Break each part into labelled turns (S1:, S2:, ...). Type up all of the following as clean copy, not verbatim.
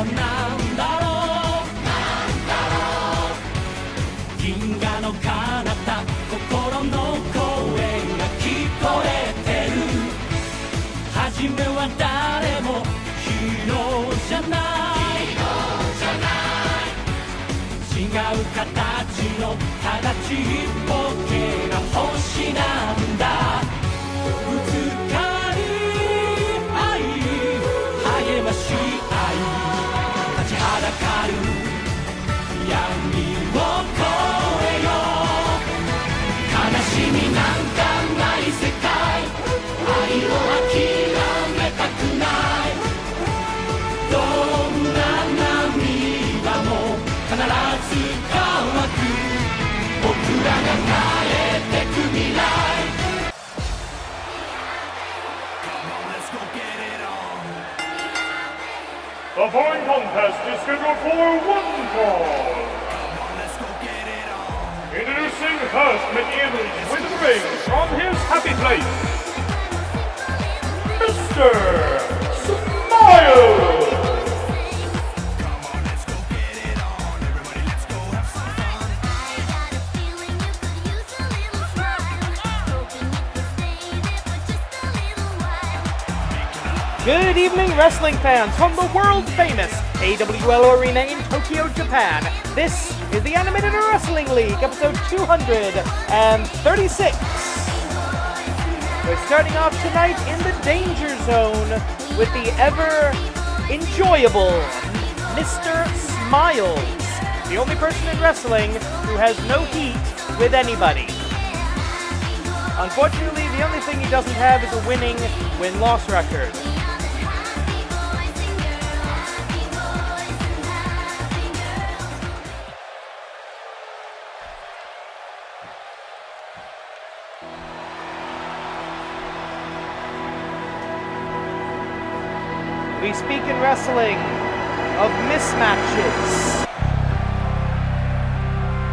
S1: はなんだろう銀河の彼方心の声が聞こえてる初めは誰もヒーローじゃない違う形のただちっぽけな星なんだぶつかり合い励まし合い立ちはだかる闇を越えよう悲しみなんかない世界愛を諦めたくないどんな涙も必ず乾く僕らが変えてく未来
S2: The following contest is scheduled for one fall. Introducing first, making his way to the ring from his happy place, Mr. Smile!
S3: Good evening, wrestling fans from the world-famous AWL Arena in Tokyo, Japan. This is the Animated Wrestling League, episode 236. We're starting off tonight in the Danger Zone with the ever-enjoyable Mr. Smiles, the only person in wrestling who has no heat with anybody. Unfortunately, the only thing he doesn't have is a winning win-loss record. We speak in wrestling of mismatches.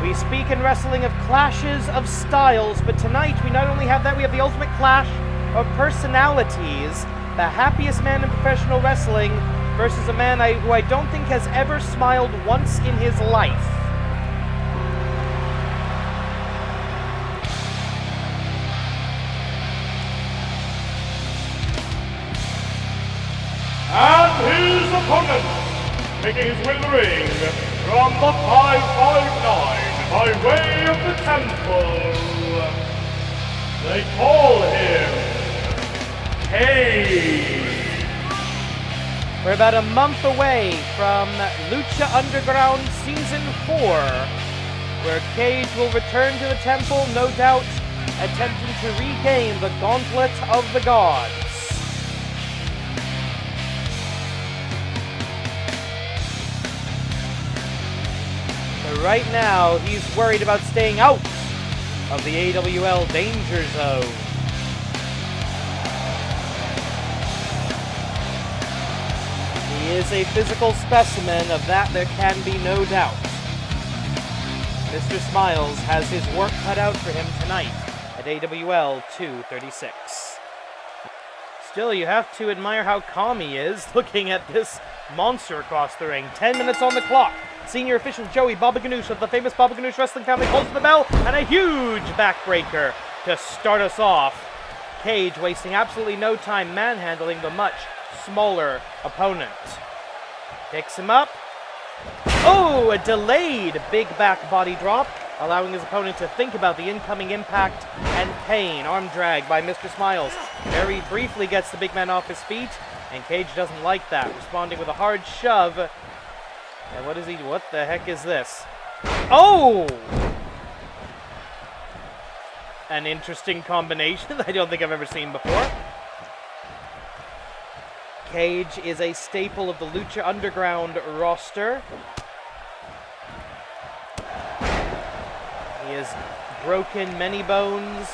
S3: We speak in wrestling of clashes of styles, but tonight we not only have that, we have the ultimate clash of personalities. The happiest man in professional wrestling versus a man who I don't think has ever smiled once in his life.
S2: And his opponent, making his way to the ring from the 559 by way of the temple, they call him Cage.
S3: We're about a month away from Lucha Underground Season 4, where Cage will return to the temple, no doubt attempting to regain the Gauntlet of the Gods. Right now, he's worried about staying out of the AWL Danger Zone. He is a physical specimen, of that there can be no doubt. Mr. Smiles has his work cut out for him tonight at AWL 236. Still, you have to admire how calm he is, looking at this monster across the ring. 10 minutes on the clock. Senior official Joey Baba Ganoush of the famous Baba Ganoush wrestling family holds the bell, and a huge backbreaker to start us off. Cage wasting absolutely no time manhandling the much smaller opponent. Picks him up. Oh, a delayed big back body drop, allowing his opponent to think about the incoming impact and pain. Arm drag by Mr. Smiles. Very briefly gets the big man off his feet, and Cage doesn't like that, responding with a hard shove. And what the heck is this? Oh! An interesting combination that I don't think I've ever seen before. Cage is a staple of the Lucha Underground roster. He has broken many bones,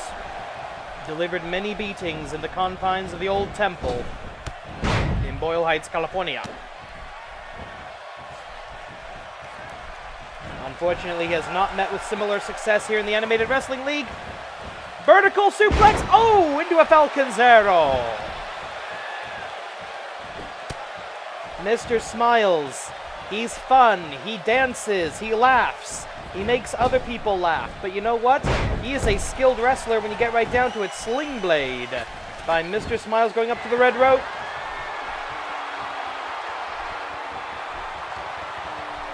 S3: delivered many beatings in the confines of the old temple in Boyle Heights, California. Unfortunately, he has not met with similar success here in the Animated Wrestling League. Vertical suplex, oh, into a Falcon Zero. Mr. Smiles. He's fun, he dances, he laughs, he makes other people laugh. But you know what? He is a skilled wrestler when you get right down to it. Sling Blade by Mr. Smiles going up to the red rope.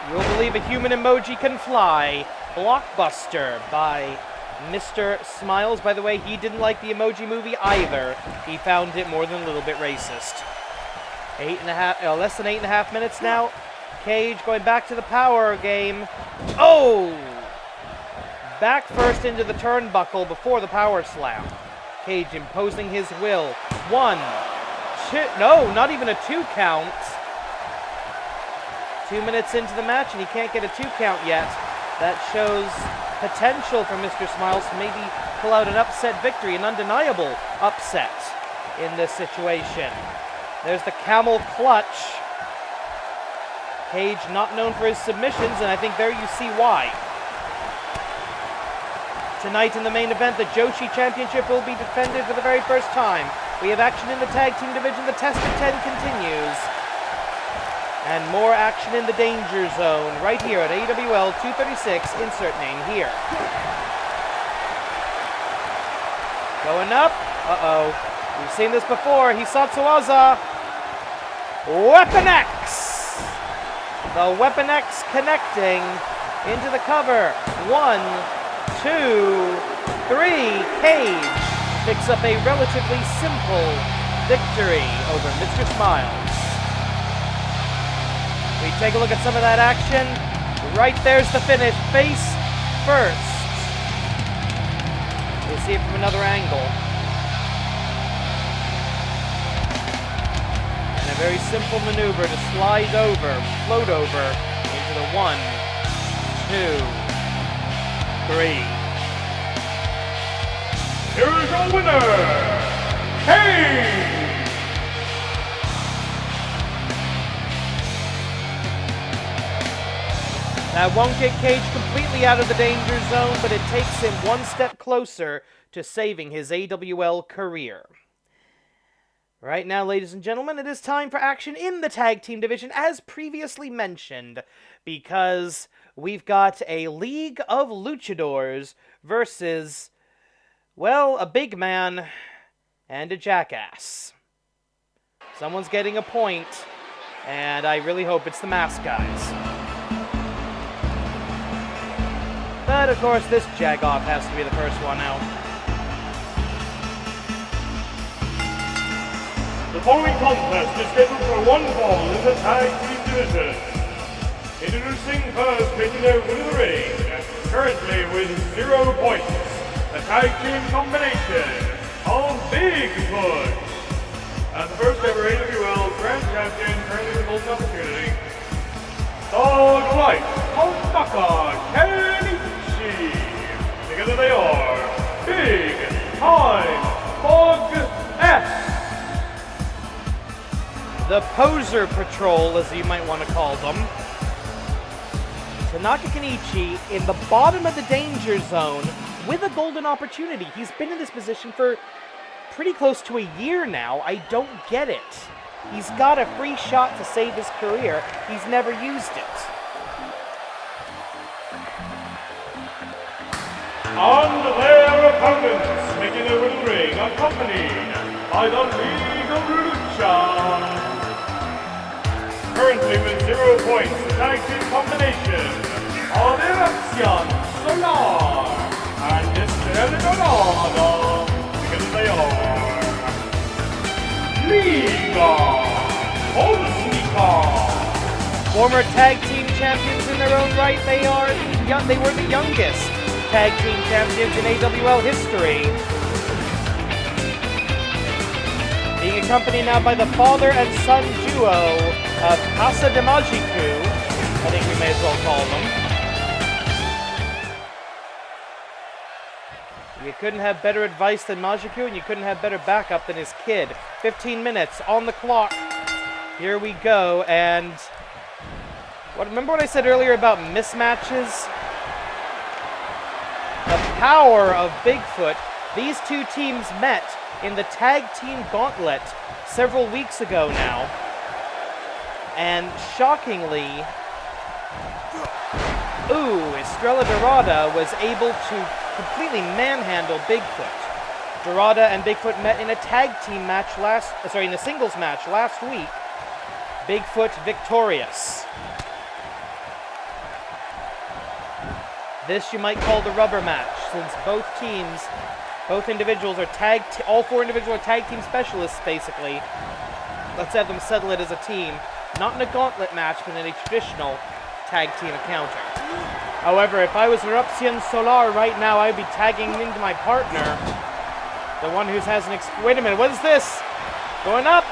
S3: You'll believe a human emoji can fly. Blockbuster by Mr. Smiles. By the way, he didn't like the Emoji Movie either. He found it more than a little bit racist. Less than 8.5 minutes now. Cage going back to the power game. Oh! Back first into the turnbuckle before the power slam. Cage imposing his will. 1, 2, no, not even a 2 count. 2 minutes into the match and he can't get a 2 count yet. That shows potential for Mr. Smiles to maybe pull out an upset victory, an undeniable upset in this situation. There's the camel clutch. Cage not known for his submissions, and I think there you see why. Tonight in the main event, the Joshi Championship will be defended for the very first time. We have action in the tag team division. The Test of 10 continues. And more action in the Danger Zone right here at AWL 236. Insert name here. Going up. Uh-oh. We've seen this before. Hisatsuwaza. Weapon X. The Weapon X connecting into the cover. 1, 2, 3. Cage picks up a relatively simple victory over Mr. Smiles. We take a look at some of that action. Right there's the finish. Face first. We'll see it from another angle. And a very simple maneuver to slide over, float over into the 1, 2, 3.
S2: Here is your winner, Cage!
S3: That won't get Cage completely out of the danger zone, but it takes him one step closer to saving his AWL career. Right now, ladies and gentlemen, it is time for action in the tag team division, as previously mentioned, because we've got a League of Luchadors versus, well, a big man and a jackass. Someone's getting a point, and I really hope it's the mask guys. But, of course, this Jagoff has to be the first one out.
S2: The following contest is scheduled for one fall in the tag team division. Introducing first, making their way to the ring, currently with 0 points, the tag team combination of Bigfoot. As the first ever AWL Grand Champion, currently with golden opportunity, Dog Light, Hosaka, Kenichi. Together they are Big Time Bug S.
S3: The Poser Patrol, as you might want to call them. Tanaka Kenichi in the bottom of the danger zone with a golden opportunity. He's been in this position for pretty close to a year now. I don't get it. He's got a free shot to save his career. He's never used it.
S2: And their opponents making their way to the ring, accompanied by the League of Lucha. Currently with 0 points, the tag team combination of Erection Solar and Mr. Dorado. Together they are Liga Olsnika.
S3: Former tag team champions in their own right, they were the youngest tag team champions in AWL history. Being accompanied now by the father and son duo of Casa de Magiku, I think we may as well call them. You couldn't have better advice than Magiku, and you couldn't have better backup than his kid. 15 minutes on the clock. Here we go, and remember what I said earlier about mismatches? The power of Bigfoot. These two teams met in the tag team gauntlet several weeks ago now. And shockingly, Estrella Dorada was able to completely manhandle Bigfoot. Dorada and Bigfoot met in a tag team match in a singles match last week. Bigfoot victorious. This you might call the rubber match, since both individuals are all four individuals are tag team specialists, basically. Let's have them settle it as a team. Not in a gauntlet match, but in a traditional tag team encounter. However, if I was Eruption Solar right now, I'd be tagging into my partner. The one who has wait a minute, what is this? Going up.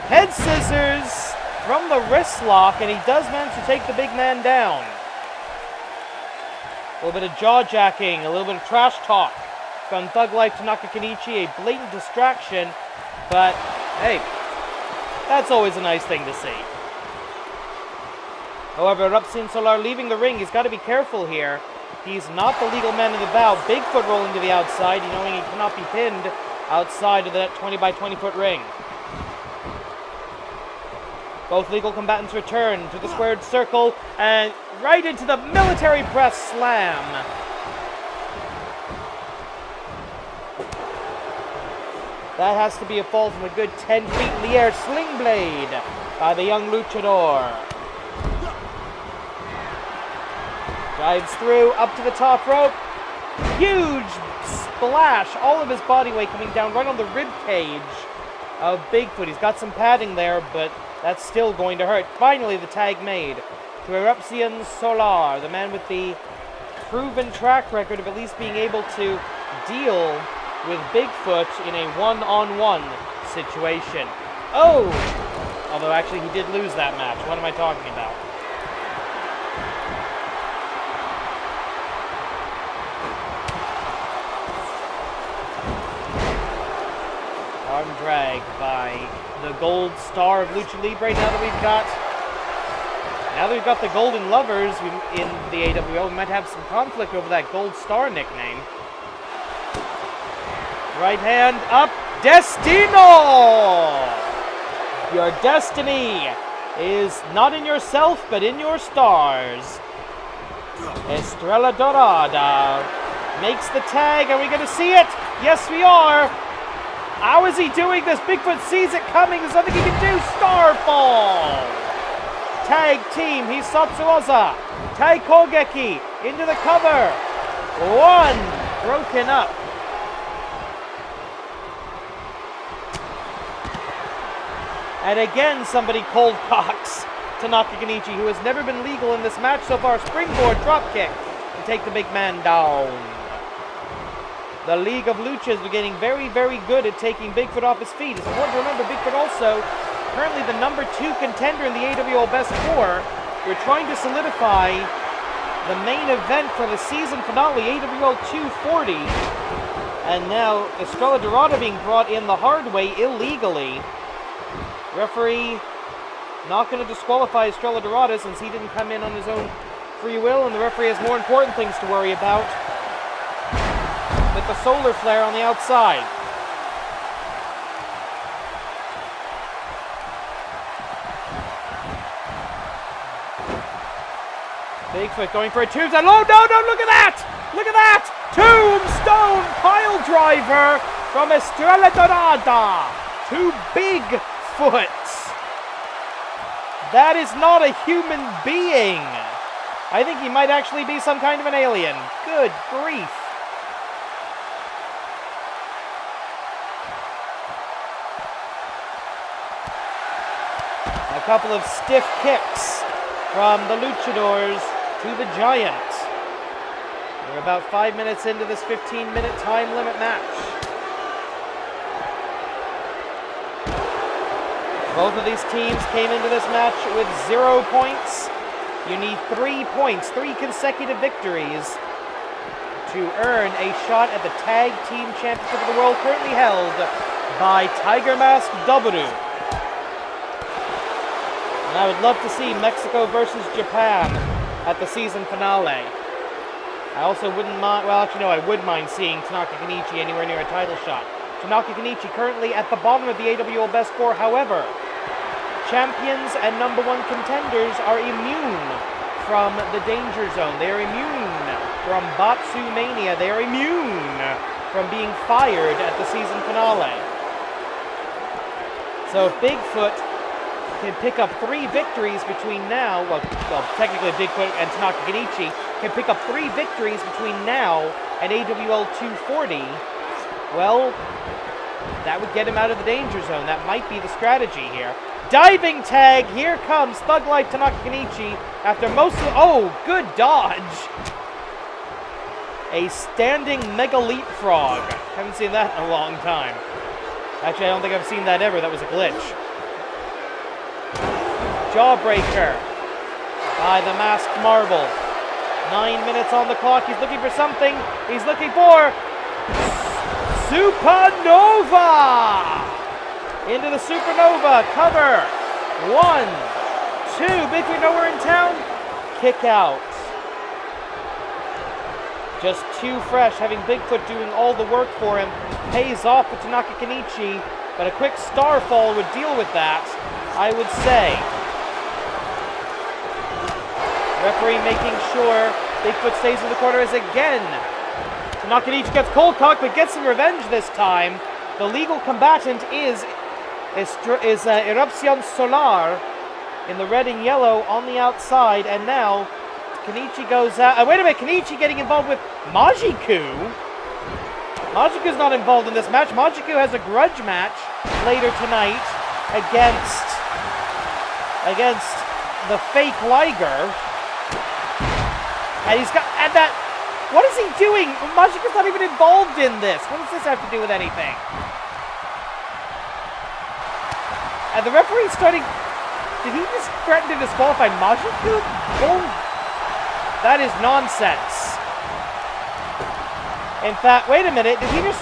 S3: Head scissors from the wrist lock, and he does manage to take the big man down. A little bit of jaw-jacking, a little bit of trash talk from Thug Life Tanaka Kenichi, a blatant distraction, but hey, that's always a nice thing to see. However, Eruption Solar leaving the ring, he's got to be careful here. He's not the legal man of the bout. Bigfoot rolling to the outside, knowing he cannot be pinned outside of that 20 by 20 foot ring. Both legal combatants return to the squared circle and right into the military press slam. That has to be a fall from a good 10 feet in the air. Sling blade by the young luchador. Dives through, up to the top rope. Huge splash. All of his body weight coming down right on the rib cage of Bigfoot. He's got some padding there, but that's still going to hurt. Finally, the tag made to Eruption Solar, the man with the proven track record of at least being able to deal with Bigfoot in a one-on-one situation. Oh! Although actually he did lose that match. What am I talking about? Arm drag by the gold star of Lucha Libre. Now that we've got the Golden Lovers in the AWL, we might have some conflict over that gold star nickname. Right hand up, Destino! Your destiny is not in yourself, but in your stars. Estrella Dorada makes the tag. Are we going to see it? Yes, we are. How is he doing this? Bigfoot sees it coming. There's nothing he can do. Starfall. Tag team Hisatsu Oza. Tai Kogeki into the cover. One broken up. And again, somebody cold cocks Tanaka Kenichi, who has never been legal in this match so far. Springboard dropkick to take the big man down. The League of Lucha is getting very, very good at taking Bigfoot off his feet. It's important to remember Bigfoot also currently the number 2 contender in the AWL Best 4. We're trying to solidify the main event for the season finale, AWL 240. And now Estrella Dorada being brought in the hard way illegally. Referee not going to disqualify Estrella Dorada since he didn't come in on his own free will, and the referee has more important things to worry about with the solar flare on the outside. Bigfoot going for a tombstone. Oh, no, look at that! Look at that! Tombstone pile driver from Estrella Dorada to Bigfoot. That is not a human being. I think he might actually be some kind of an alien. Good grief. A couple of stiff kicks from the luchadors to the Giant. We're about 5 minutes into this 15-minute time limit match. Both of these teams came into this match with 0 points. You need 3 points, 3 consecutive victories to earn a shot at the Tag Team Championship of the World, currently held by Tiger Mask W. And I would love to see Mexico versus Japan at the season finale. I also wouldn't mind, well actually no, I would mind seeing Tanaka Kenichi anywhere near a title shot. Tanaka Kenichi currently at the bottom of the AWL Best 4, however, champions and number 1 contenders are immune from the danger zone. They are immune from Batsu Mania. They are immune from being fired at the season finale. So if Bigfoot can pick up 3 victories between now, well technically Bigfoot and Tanaka Kenichi can pick up 3 victories between now and AWL 240, well, that would get him out of the danger zone. That might be the strategy here. Diving tag, here comes Thug Life Tanaka Kenichi after most of, oh, good dodge. A standing mega leapfrog. Haven't seen that in a long time. Actually, I don't think I've seen that ever. That was a glitch. Jawbreaker by the Masked Marvel. 9 minutes on the clock. He's looking for something. He's looking for Supernova! Into the Supernova. Cover. 1, 2. Bigfoot nowhere in town. Kick out. Just too fresh. Having Bigfoot doing all the work for him pays off for Tanaka Kenichi, but a quick Starfall would deal with that, I would say. Referee making sure Bigfoot stays in the corner as again Tanaka Kenichi gets cold cocked, but gets some revenge this time. The legal combatant is Eruption Solar in the red and yellow on the outside, and now Kenichi goes out. Wait a minute, Kenichi getting involved with Majiku. Majiku's not involved in this match. Majiku has a grudge match later tonight against the fake Liger. And he's got, and that, what is he doing? Majiku's not even involved in this. What does this have to do with anything? And the referee's starting, did he just threaten to disqualify Majiku? Oh, that is nonsense. In fact, wait a minute, did he just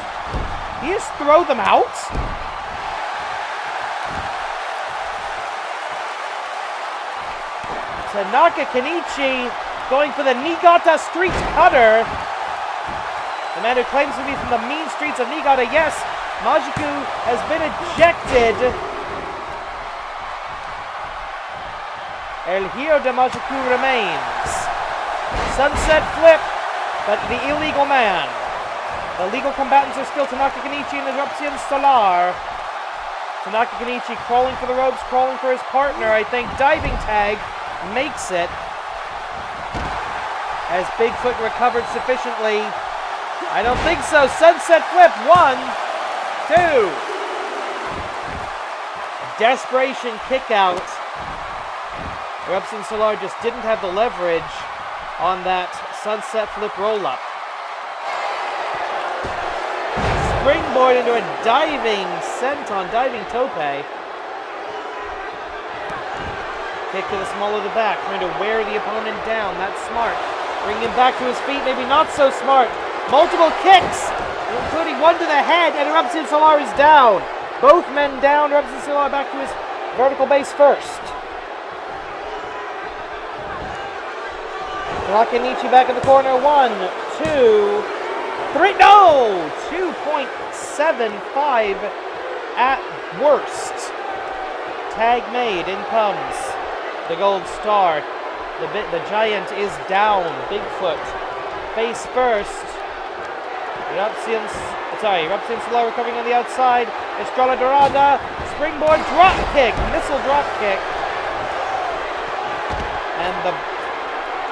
S3: throw them out? Tanaka Kenichi going for the Niigata Street Cutter. The man who claims to be from the mean streets of Niigata. Yes, Majiku has been ejected. El Hio de Majiku remains. Sunset flip, but the illegal man. The legal combatants are still Tanaka Kenichi and Eruption Solar. Tanaka Kenichi crawling for the ropes, crawling for his partner. I think diving tag makes it. Has Bigfoot recovered sufficiently? I don't think so. Sunset flip. 1, 2. Desperation kick out. Eruption Solar just didn't have the leverage on that sunset flip roll-up. Springboard into a diving senton, diving tope. Kick to the small of the back, trying to wear the opponent down. That's smart. Bring him back to his feet, maybe not so smart. Multiple kicks, including one to the head, and Eruption Solar is down. Both men down. Eruption Solar back to his vertical base first. Tanaka Kenichi back in the corner. 1, 2, 3. No! 2.75 at worst. Tag made. In comes the gold star. The giant is down. Bigfoot face first. Eruption Solar recovering on the outside. Estrella Dorada. Springboard drop kick. Missile drop kick. And the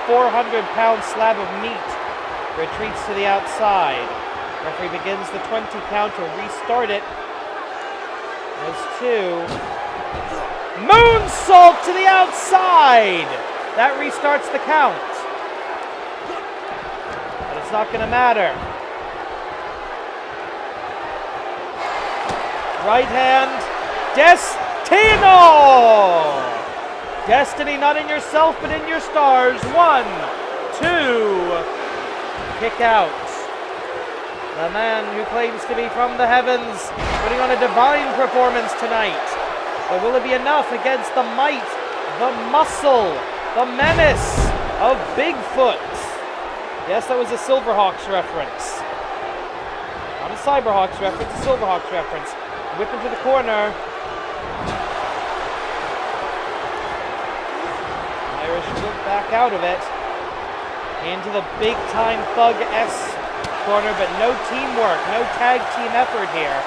S3: 400-pound slab of meat retreats to the outside. Referee begins the 20 count to restart it. There's 2. Moonsault to the outside! That restarts the count. But it's not going to matter. Right hand. Destino! Destiny not in yourself, but in your stars. 1, 2. Kick out. The man who claims to be from the heavens, putting on a divine performance tonight. But will it be enough against the might, the muscle, the menace of Bigfoot? Yes, that was a Silverhawks reference. Not a Cyberhawks reference, a Silverhawks reference. Whip into the corner. Irish will back out of it. Into the big-time Thug S corner, but no teamwork, no tag team effort here.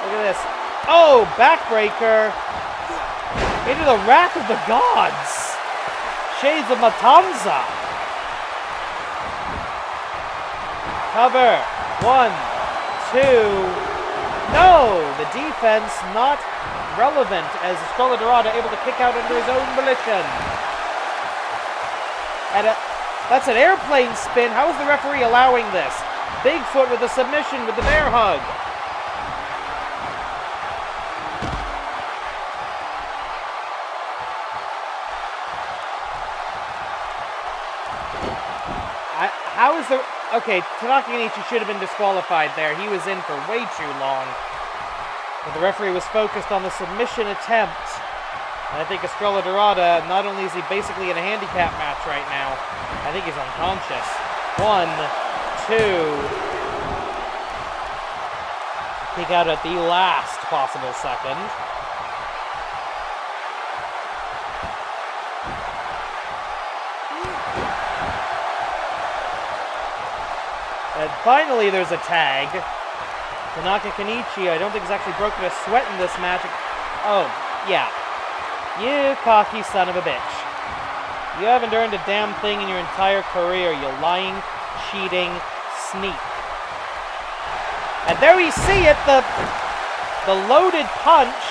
S3: Look at this. Oh, backbreaker. Into the Wrath of the Gods. Shades of Matanza. Cover. 1, 2. No! The defense not relevant as Estrella Dorada able to kick out under his own volition. And that's an airplane spin. How is the referee allowing this? Bigfoot with a submission with the bear hug. How is the... Okay, Tanaka Kenichi should have been disqualified there. He was in for way too long. But the referee was focused on the submission attempt. And I think Estrella Dorada, not only is he basically in a handicap match right now, I think he's unconscious. 1, 2. Kick out at the last possible second. And finally, there's a tag. Tanaka Kenichi, I don't think he's actually broken a sweat in this match. Oh, yeah. You cocky son of a bitch. You haven't earned a damn thing in your entire career, you lying, cheating sneak. And there we see it, the loaded punch.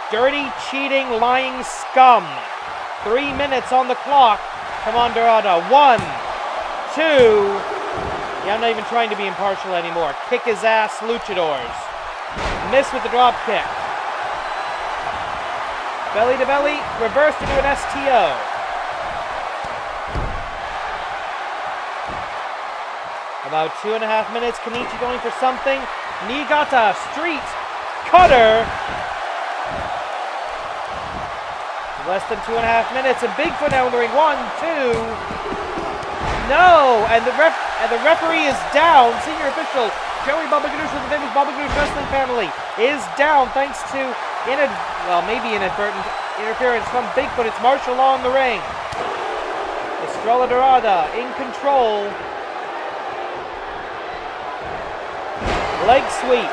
S3: Dirty, cheating, lying scum. 3 minutes on the clock. Come on, Dorada. 1, 2. Yeah, I'm not even trying to be impartial anymore. Kick his ass, luchadors. Miss with the drop kick. Belly to belly, reversed into an STO. About 2.5 minutes. Kenichi going for something. Niigata, street cutter. Less than 2.5 minutes, and Bigfoot now in the ring. 1, 2. No, and the referee is down. Senior official Joey Baba Ganoush of the famous Baba Ganoush wrestling family is down thanks to maybe inadvertent interference from Bigfoot. It's martial law in the ring. Estrella Dorada in control. Leg sweep.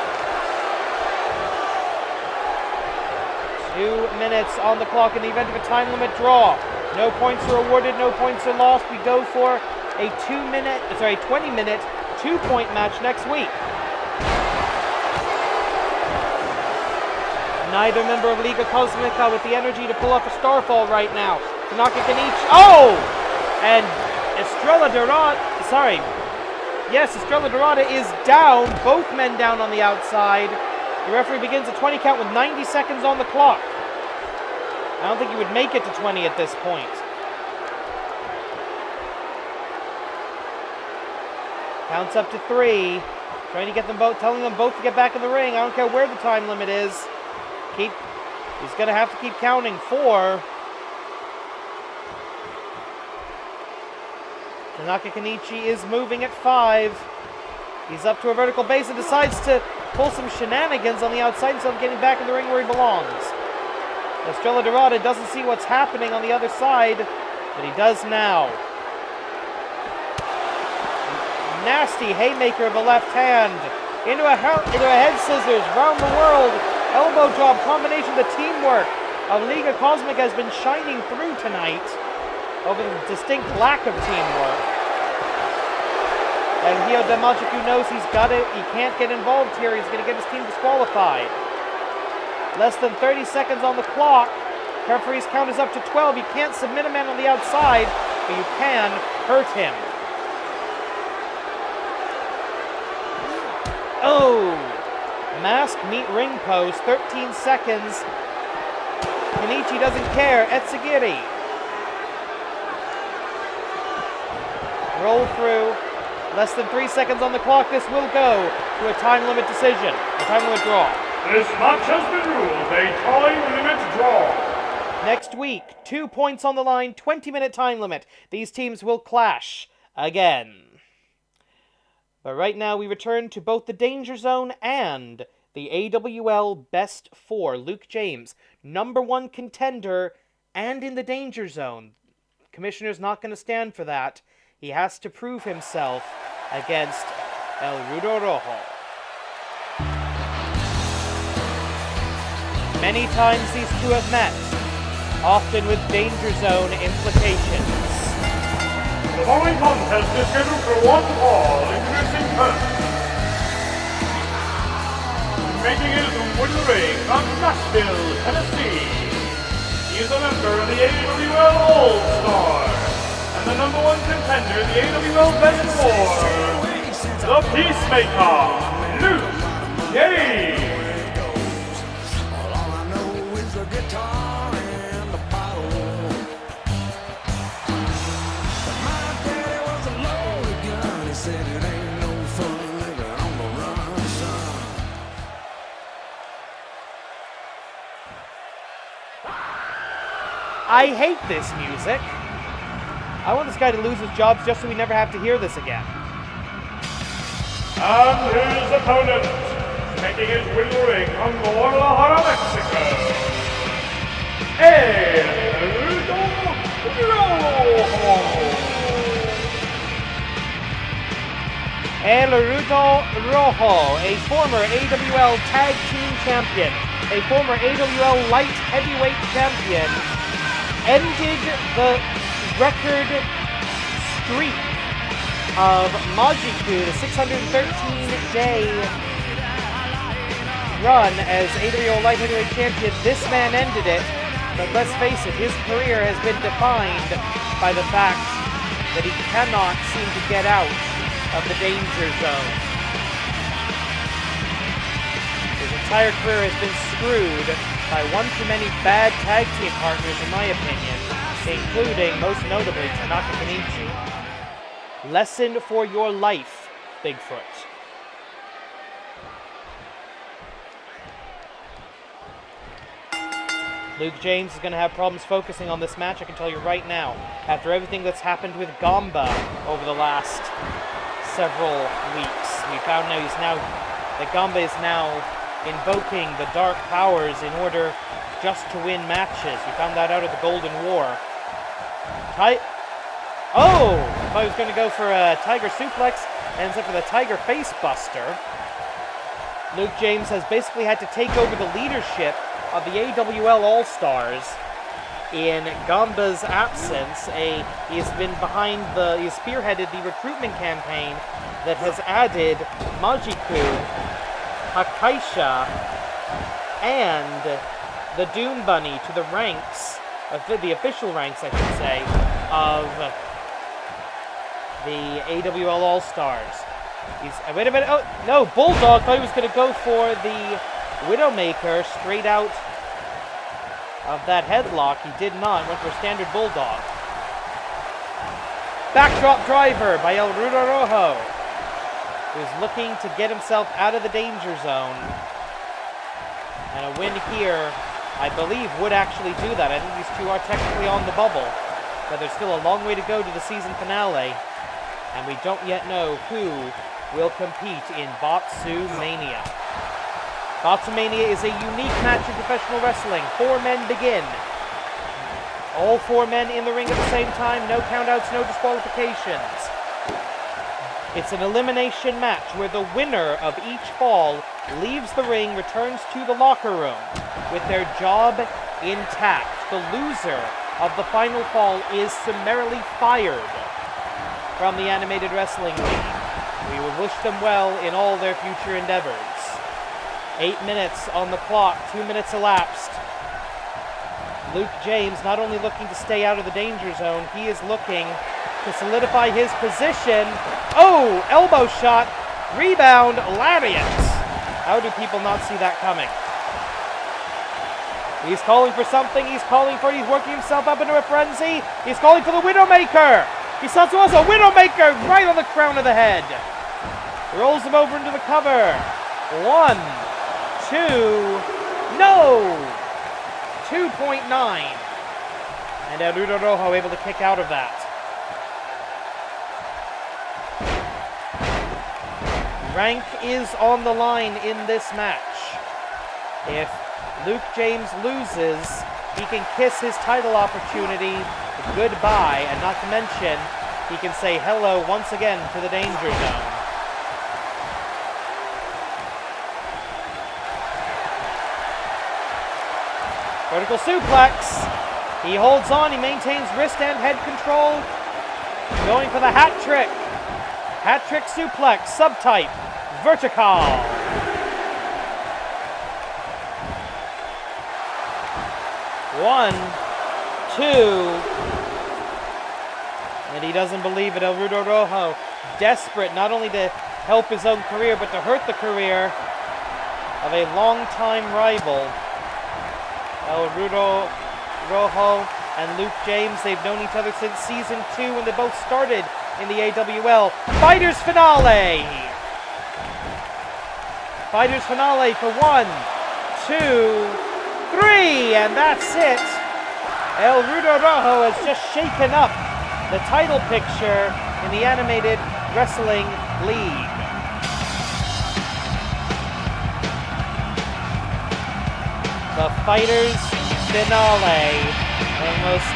S3: 2 minutes on the clock in the event of a time limit draw. No points are awarded, no points are lost. We go for a 20-minute 2-point match next week. Neither member of Liga Cosmica with the energy to pull off a starfall right now. Tanaka Kenichi. Oh! And Estrella Dorada, Estrella Dorada is down. Both men down on the outside. The referee begins a 20 count with 90 seconds on the clock. I don't think he would make it to 20 at this point. Counts up to 3. Trying to get them both, telling them both to get back in the ring. I don't care where the time limit is. He's going to have to keep counting. 4. Tanaka Kenichi is moving at 5. He's up to a vertical base and decides to pull some shenanigans on the outside instead of getting back in the ring where he belongs. Estrella Dorada doesn't see what's happening on the other side, but he does now. Nasty haymaker of the left hand into a head scissors round the world. Elbow drop combination. The teamwork of Liga Cosmica has been shining through tonight over the distinct lack of teamwork. And Hio Damajiku knows he can't get involved here. He's going to get his team disqualified. Less than 30 seconds on the clock. Referee's count is up to 12. You can't submit a man on the outside, but you can hurt him. Oh! Mask meet ring post. 13 seconds. Kenichi doesn't care. Etsugiri. Roll through. Less than 3 seconds on the clock. This will go to a time limit decision. A time limit draw.
S2: This match has been ruled a time limit draw.
S3: Next week, 2 points on the line, 20-minute time limit. These teams will clash again. But right now we return to both the Danger Zone and the AWL Best 4, Luke James, #1 contender and in the danger zone. Commissioner's not going to stand for that. He has to prove himself against El Rudo Rojo. Many times these two have met, often with danger zone implications.
S2: The following contest is scheduled for one fall, introducing first. Making his way to the ring from Nashville, Tennessee. He is a member of the AWL All-Star and the #1 contender in the AWL Best 4, the Peacemaker, Luke James.
S3: I hate this music. I want this guy to lose his job just so we never have to hear this again.
S2: And his opponent, making his way to the ring from Guadalajara, Mexico, El Rudo Rojo.
S3: El Rudo Rojo, a former AWL Tag Team Champion, a former AWL Light Heavyweight Champion, ended the record streak of Majiku, the 613-day run as AWL Light Heavyweight Champion. This man ended it, but let's face it, his career has been defined by the fact that he cannot seem to get out of the danger zone. His entire career has been screwed by one too many bad tag team partners, in my opinion, including, most notably, Tanaka Kenichi. Lesson for your life, Bigfoot. Luke James is going to have problems focusing on this match, I can tell you right now. After everything that's happened with Gamba over the last several weeks, we found out that Gamba is now invoking the dark powers in order just to win matches. We found that out at the Golden War. Oh! I thought he was going to go for a Tiger Suplex, ends up with a Tiger Face Buster. Luke James has basically had to take over the leadership of the AWL All-Stars in Gamba's absence. He has spearheaded the recruitment campaign that has added Majiku, Hakaisha, and the Doom Bunny to the ranks, the official ranks, I should say, of the AWL All-Stars. Wait a minute, oh, no, Bulldog, thought he was going to go for the Widowmaker straight out of that headlock. He did not, went for a standard Bulldog. Backdrop driver by El Rudo Rojo, who's looking to get himself out of the danger zone. And a win here, I believe, would actually do that. I think these two are technically on the bubble, but there's still a long way to go to the season finale, and we don't yet know who will compete in Batsu Mania. Batsu Mania is a unique match in professional wrestling. 4 men begin. All 4 men in the ring at the same time, no countouts, no disqualifications. It's an elimination match where the winner of each fall leaves the ring, returns to the locker room with their job intact. The loser of the final fall is summarily fired from the Animated Wrestling League. We will wish them well in all their future endeavors. 8 minutes on the clock, 2 minutes elapsed. Luke James not only looking to stay out of the danger zone, he is looking to solidify his position. Oh, elbow shot, rebound, lariat. How do people not see that coming? He's calling for something, he's working himself up into a frenzy. He's calling for the Widowmaker. He saw also a Widowmaker right on the crown of the head. Rolls him over into the cover. 1, 2, no! 2.9. And El Rudo Rojo able to kick out of that. Rank is on the line in this match. If Luke James loses, he can kiss his title opportunity goodbye, and not to mention, he can say hello once again to the Danger Zone. Vertical suplex. He holds on, he maintains wrist and head control. Going for the hat trick. Hat trick suplex, subtype, vertical. One, two, and he doesn't believe it. El Rudo Rojo, desperate not only to help his own career, but to hurt the career of a longtime rival. El Rudo Rojo and Luke James, they've known each other since Season 2 when they both started in the AWL. Fighters Finale! Fighters Finale for 1, 2, 3, and that's it. El Rudo Rojo has just shaken up the title picture in the Animated Wrestling League. The Fighters Finale, one of the most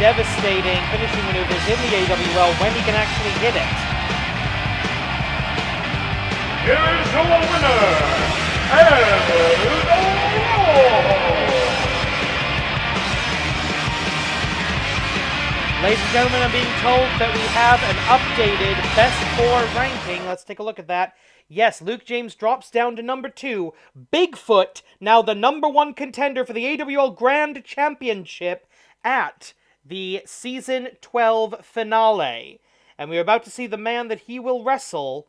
S3: devastating finishing maneuvers in the AWL when he can actually hit it.
S2: Here is your winner, El Rudo Rojo.
S3: Ladies and gentlemen, I'm being told that we have an updated Best 4 ranking. Let's take a look at that. Yes, Luke James drops down to number 2. Bigfoot, now the number 1 contender for the AWL Grand Championship at the Season 12 finale. And we're about to see the man that he will wrestle,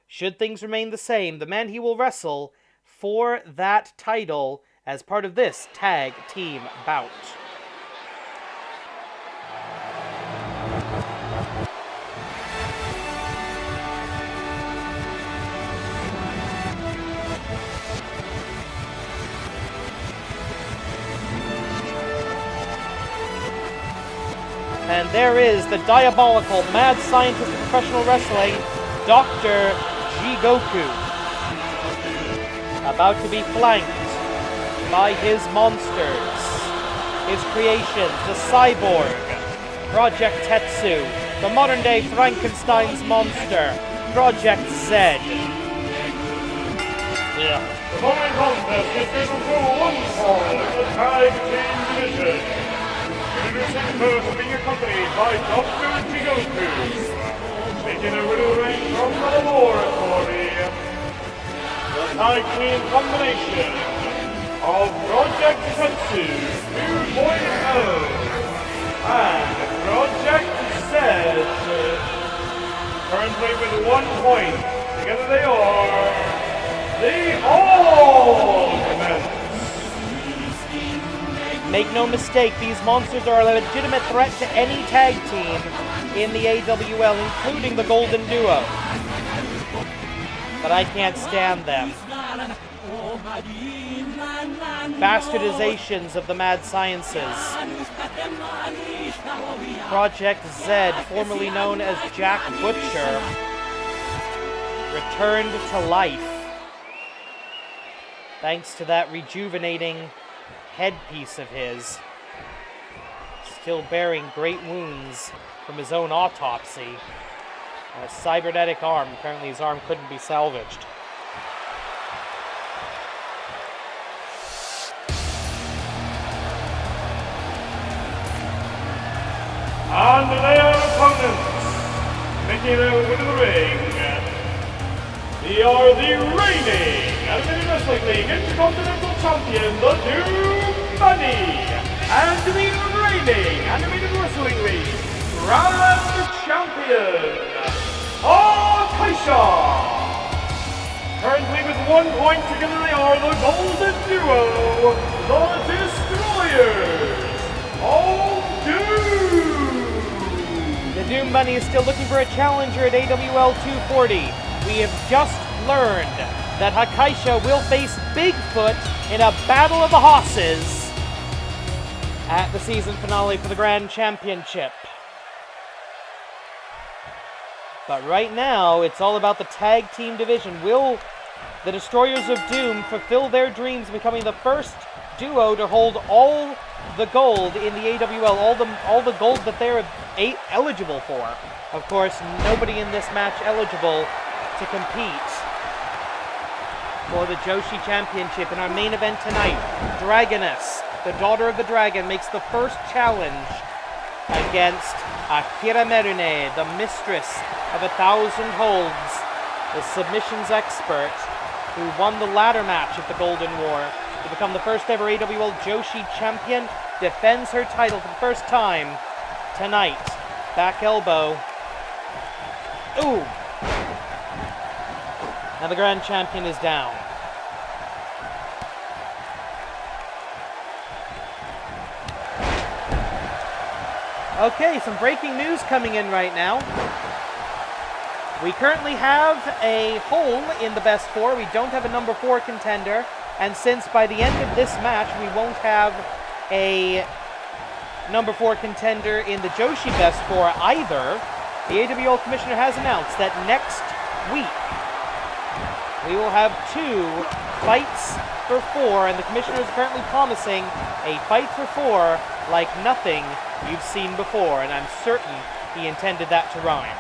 S3: should things remain the same, the man he will wrestle for that title as part of this tag team bout. And there is the diabolical mad scientist of professional wrestling, Dr. Jigoku, about to be flanked by his monsters, his creations, the Cyborg, Project Tetsu, the modern-day Frankenstein's monster, Project Z.
S2: The following contest is scheduled for one fall in the tag team division. Introducing first, being accompanied by Dr. Jigoku, making a riddle ring from the laboratory. The tag team combination of Project Tetsu 2.0 and Project Z. Currently with 1 point. Together they are the Ultimates.
S3: Make no mistake, these monsters are a legitimate threat to any tag team in the AWL, including the Golden Duo. But I can't stand them. Bastardizations of the mad sciences. Project Z, formerly known as Jack Butcher, returned to life thanks to that rejuvenating headpiece of his, still bearing great wounds from his own autopsy. A cybernetic arm. Apparently his arm couldn't be salvaged.
S2: And their opponents, making their way to the ring, they are the reigning Animated Wrestling League Intercontinental Champion, the Doom Bunny, and the reigning Animated Wrestling League Grand Champion, Akaisha. Currently with 1 point, together they are the Golden Duo, the Destroyers of Doom.
S3: The Doom Bunny is still looking for a challenger at AWL 240. We have just learned that Akaisha will face Bigfoot in a battle of the hosses at the season finale for the Grand Championship. But right now, it's all about the tag team division. Will the Destroyers of Doom fulfill their dreams, becoming the first duo to hold all the gold in the AWL, all the gold that they're eligible for? Of course, nobody in this match eligible to compete for the Joshi Championship. In our main event tonight, Dragoness, the daughter of the dragon, makes the first challenge against Akira Merune, the mistress of 1,000 holds, the submissions expert who won the ladder match at the Golden War to become the first ever AWL Joshi champion, defends her title for the first time tonight. Back elbow. Ooh! And the grand champion is down. Okay, some breaking news coming in right now. We currently have a hole in the best four. We don't have a number 4 contender. And since by the end of this match we won't have a number 4 contender in the Joshi best four either, the AWL commissioner has announced that next week we will have 2 fights for 4, and the commissioner is apparently promising a fight for 4 like nothing you've seen before, and I'm certain he intended that to rhyme.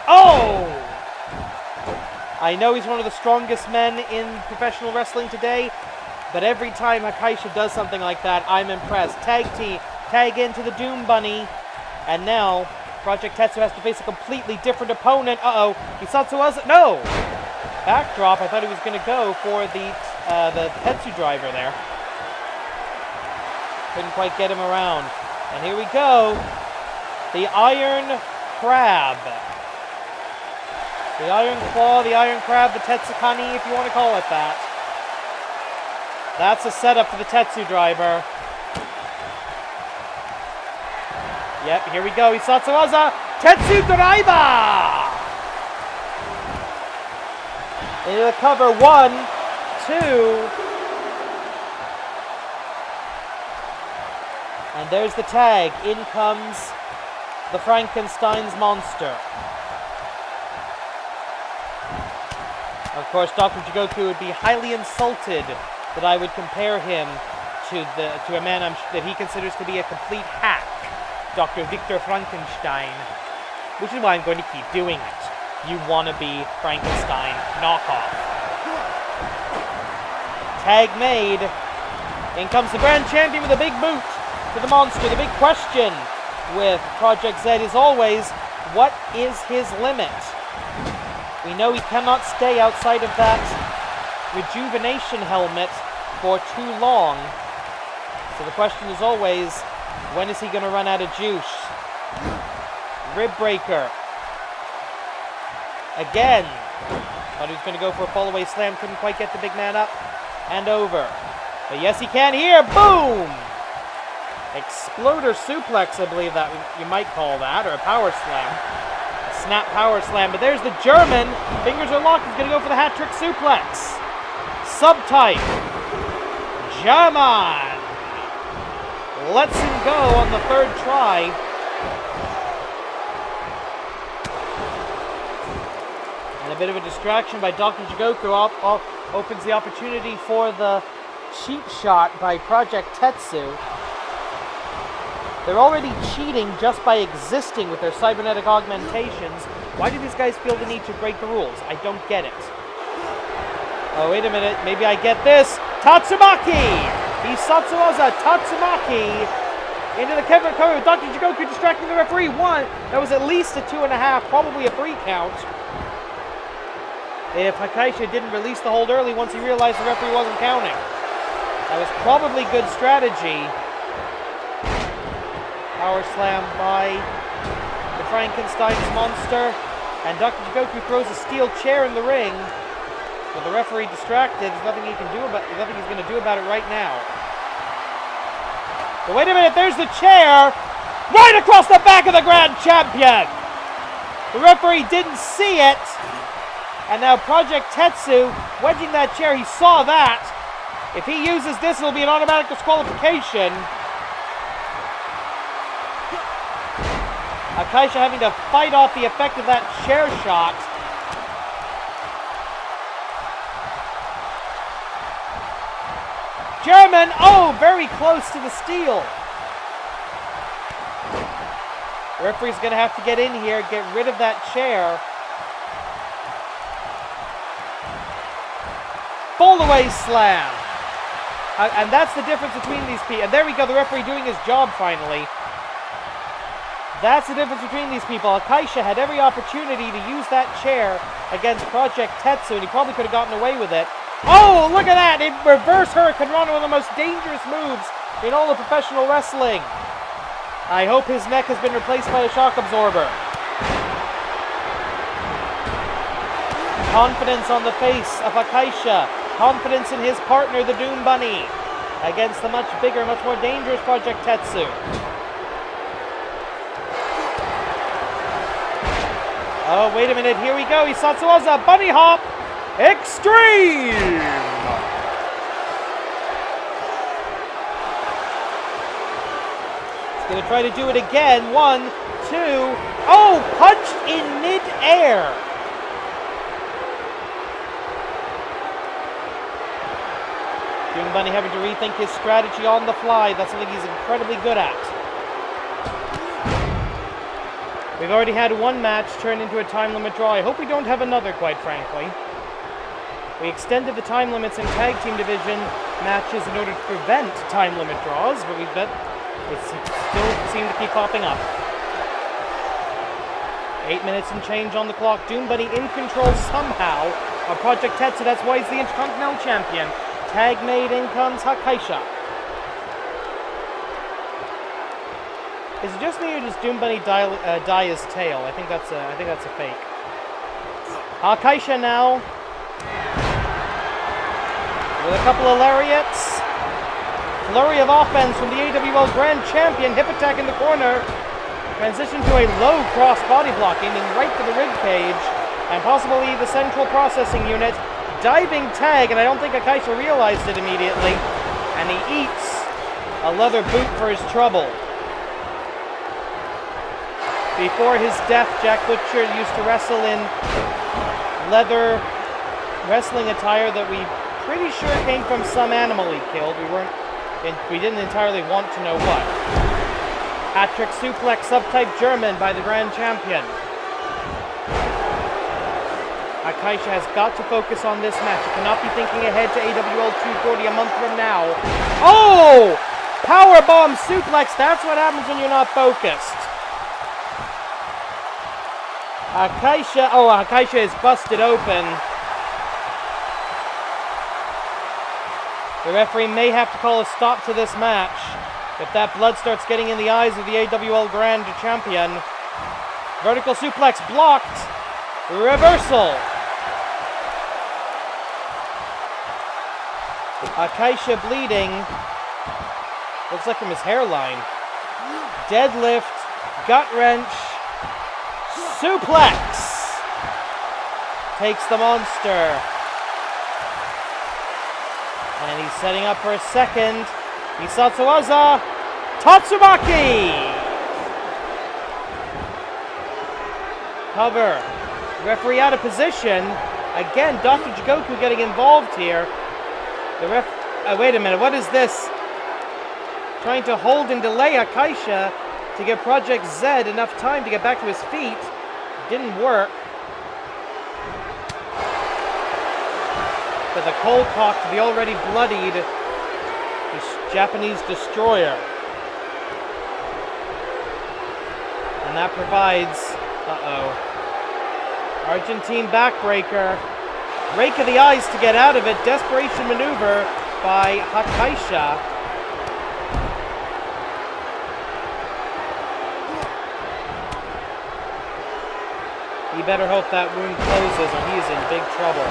S3: Oh! I know he's one of the strongest men in professional wrestling today, but every time Hakaisha does something like that, I'm impressed. Tag into the Doom Bunny, and now Project Tetsu has to face a completely different opponent. Uh-oh, Hisatsu was no! Backdrop, I thought he was going to go for the Tetsu driver there. Couldn't quite get him around. And here we go. The Iron Crab. The Iron Claw, the Iron Crab, the Tetsukani, if you want to call it that. That's a setup for the Tetsu driver. Yep, here we go. Hisatsu Waza, Tetsu driver! Into the cover, 1, 2. And there's the tag. In comes the Frankenstein's monster. Of course, Dr. Jigoku would be highly insulted that I would compare him to a man that he considers to be a complete hack, Dr. Victor Frankenstein, which is why I'm going to keep doing it. You wannabe Frankenstein knockoff. Tag made. In comes the grand champion with a big boot to the monster. The big question with Project Z is always, what is his limit? We know he cannot stay outside of that rejuvenation helmet for too long. So the question is always, when is he going to run out of juice? Rib breaker. Again. Thought he was going to go for a fall-away slam. Couldn't quite get the big man up and over. But yes, he can here. Boom! Exploder suplex, I believe that you might call that, or a power slam. A snap power slam. But there's the German. Fingers are locked. He's going to go for the hat-trick suplex. Subtype. German. Lets him go on the third try. And a bit of a distraction by Dr. Jigoku opens the opportunity for the cheap shot by Project Tetsu. They're already cheating just by existing with their cybernetic augmentations. Why do these guys feel the need to break the rules? I don't get it. Oh, wait a minute. Maybe I get this. Tatsumaki! Hisatsu Waza, Tatsumaki! Into the cover with Dr. Jigoku distracting the referee. One. That was at least a 2.5, probably a 3 count. If Hakaisha didn't release the hold early once he realized the referee wasn't counting. That was probably good strategy. Power slam by the Frankenstein's monster. And Dr. Jigoku throws a steel chair in the ring. With the referee distracted, there's nothing he can do about it. There's nothing he's going to do about it right now. But wait a minute, there's the chair! Right across the back of the grand champion! The referee didn't see it. And now Project Tetsu wedging that chair. He saw that. If he uses this, it'll be an automatic disqualification. Akaisha having to fight off the effect of that chair shot. German, oh, very close to the steal. The referee's going to have to get in here, get rid of that chair. Fall away slam. And that's the difference between these people. And there we go, the referee doing his job finally. That's the difference between these people. Akaisha had every opportunity to use that chair against Project Tetsu, and he probably could have gotten away with it. Oh, look at that! In reverse Hurricane Run, one of the most dangerous moves in all of professional wrestling. I hope his neck has been replaced by a shock absorber. Confidence on the face of Akaisha. Confidence in his partner, the Doom Bunny, against the much bigger, much more dangerous Project Tetsu. Oh, wait a minute, here we go. Isatsuwaza, bunny hop, extreme! He's going to try to do it again. 1, 2. Oh, punched in mid-air. Doom Bunny having to rethink his strategy on the fly. That's something he's incredibly good at. We've already had one match turn into a time limit draw. I hope we don't have another, quite frankly. We extended the time limits in tag team division matches in order to prevent time limit draws, but it still seem to keep popping up. 8 minutes and change on the clock. Doom Bunny in control somehow of Project Tetsu. That's why he's the Intercontinental Champion. Tag made, in comes Akaisha. Is it just me or does Doom Bunny dye his tail? I think that's a fake. Akaisha now with a couple of lariats. Flurry of offense from the AWL Grand Champion. Hip attack in the corner. Transition to a low cross body block, aiming right to the rib cage and possibly the central processing unit. Diving tag, and I don't think Akaisha realized it immediately. And he eats a leather boot for his trouble. Before his death, Jack Butcher used to wrestle in leather wrestling attire that we pretty sure came from some animal he killed. We didn't entirely want to know what. Hat-trick suplex, subtype German by the Grand Champion. Akaisha has got to focus on this match. He cannot be thinking ahead to AWL 240 a month from now. Oh! Powerbomb suplex. That's what happens when you're not focused. Akaisha is busted open. The referee may have to call a stop to this match if that blood starts getting in the eyes of the AWL Grand Champion. Vertical suplex blocked. Reversal. Akaisha bleeding. Looks like from his hairline. Deadlift. Gut wrench. Suplex. Takes the monster. And he's setting up for a second. Isatsuwaza. Tatsumaki. Cover. Referee out of position. Again, Dr. Jigoku getting involved here. The wait a minute, what is this? Trying to hold and delay Akaisha to give Project Z enough time to get back to his feet. Didn't work. But the cold cock to the already bloodied Japanese destroyer. And that provides, Argentine backbreaker. Rake of the eyes to get out of it. Desperation maneuver by Akaisha. He better hope that wound closes or he's in big trouble.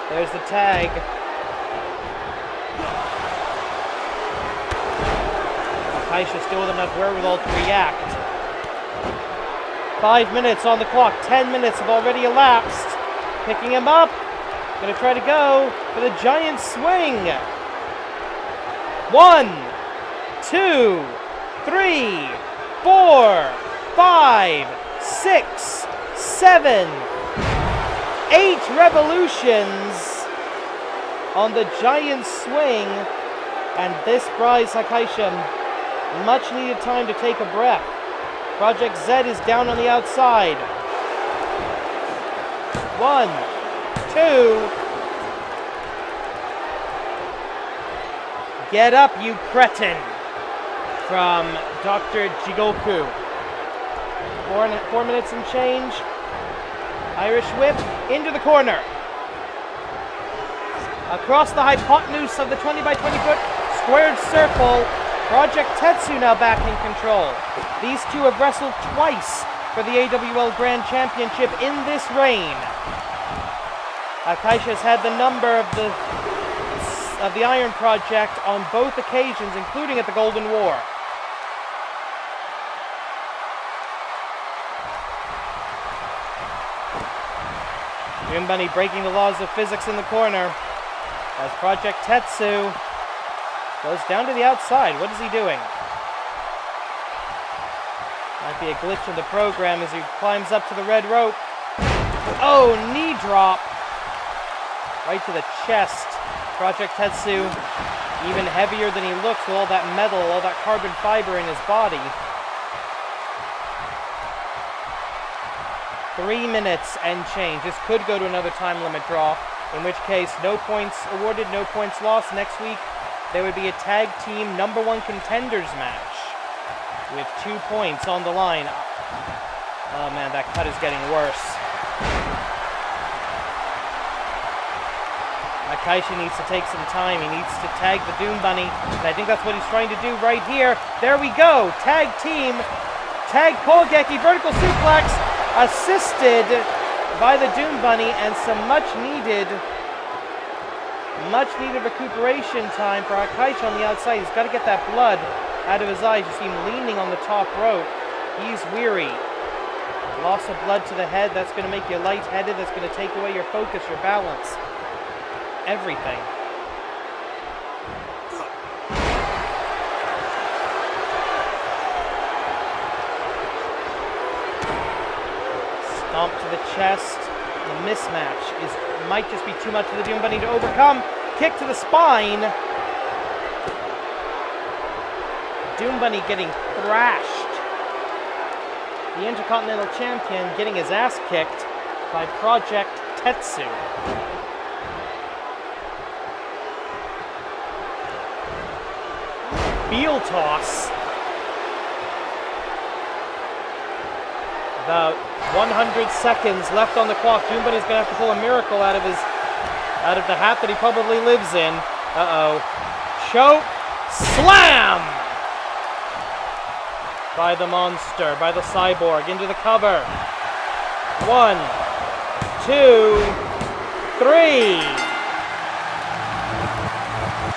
S3: There's the tag. Akaisha still with enough wherewithal to react. 5 minutes on the clock. 10 minutes have already elapsed. Picking him up. Gonna try to go for the giant swing. 1, 2, 3, 4, 5, 6, 7, 8 revolutions on the giant swing. And this buys Hakaisha much needed time to take a breath. Project Z is down on the outside. 1, 2. Get up, you cretin, from Dr. Jigoku. 4 minutes and change. Irish whip into the corner. Across the hypotenuse of the 20 by 20 foot squared circle, Project Tetsu now back in control. These two have wrestled twice for the AWL Grand Championship in this reign. Hakaisha has had the number of the Iron Project on both occasions, including at the Golden War. Doom Bunny breaking the laws of physics in the corner as Project Tetsu goes down to the outside. What is he doing? Might be a glitch in the program as he climbs up to the red rope. Oh, knee drop. Right to the chest. Project Tetsu, even heavier than he looks with all that metal, all that carbon fiber in his body. 3 minutes and change. This could go to another time limit draw, in which case no points awarded, no points lost. Next week, there would be a tag team #1 contenders match with 2 points on the line. Oh man, that cut is getting worse. Hakaisha needs to take some time. He needs to tag the Doom Bunny, and I think that's what he's trying to do right here. There we go. Tag team. Tag Kogeki vertical suplex, assisted by the Doom Bunny, and some much needed recuperation time for Hakaisha on the outside. He's got to get that blood out of his eyes. You see him leaning on the top rope. He's weary. Loss of blood to the head, that's going to make you lightheaded. That's going to take away your focus, your balance. Everything. Stomp to the chest. The mismatch might just be too much for the Doom Bunny to overcome. Kick to the spine. Doom Bunny getting thrashed. The Intercontinental Champion getting his ass kicked by Project Tetsu. Heel toss. About 100 seconds left on the clock. Doom Bunny's gonna have to pull a miracle out of the hat that he probably lives in. Uh-oh. Choke slam by the monster, by the cyborg, into the cover. 1, 2, 3.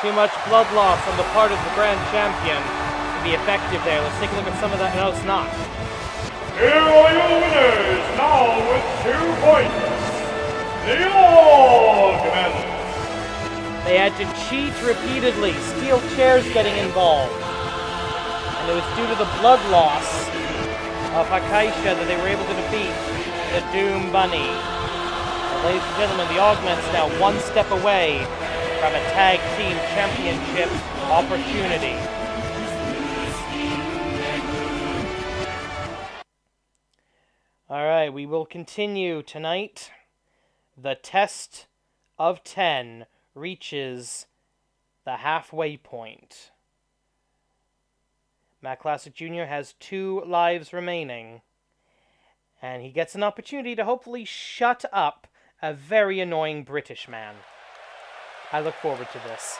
S3: Too much blood loss on the part of the Grand Champion to be effective there. Let's take a look at some of that. No, it's not.
S2: Here are your winners, now with 2 points, the Augments.
S3: They had to cheat repeatedly, steel chairs getting involved. And it was due to the blood loss of Hakaisha that they were able to defeat the Doom Bunny. Well, ladies and gentlemen, the Augments now 1 step away from a tag team championship opportunity. All right, we will continue tonight. The test of 10 reaches the halfway point. Matt Classic Jr. has 2 lives remaining, and he gets an opportunity to hopefully shut up a very annoying British man. I look forward to this.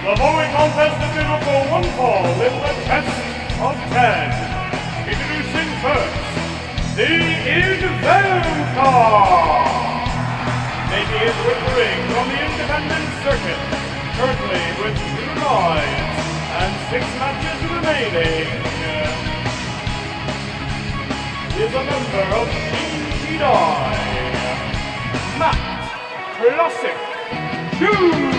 S2: The following contest is scheduled for 1 fall in the test of 10. Introducing first, the Inventor. Making his way to the ring from the independent circuit, currently with 2 lives and 6 matches remaining, is a member of Team Jedi, Matt Classic Junior.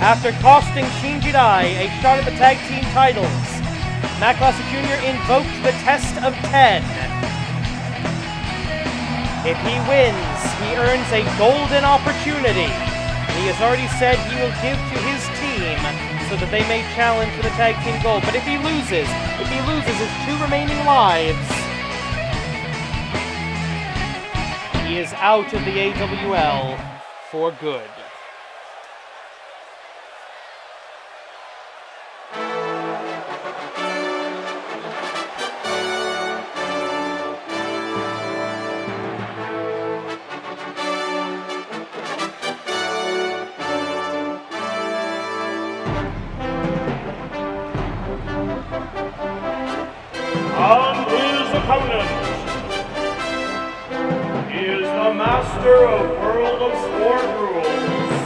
S3: After costing Shinji Dai a shot at the tag team titles, Matt Classic Jr. invoked the test of 10. If he wins, he earns a golden opportunity. He has already said he will give to his team so that they may challenge for the tag team gold. But if he loses his 2 remaining lives, he is out of the AWL for good.
S2: And his opponent, he is the master of World of Sport rules.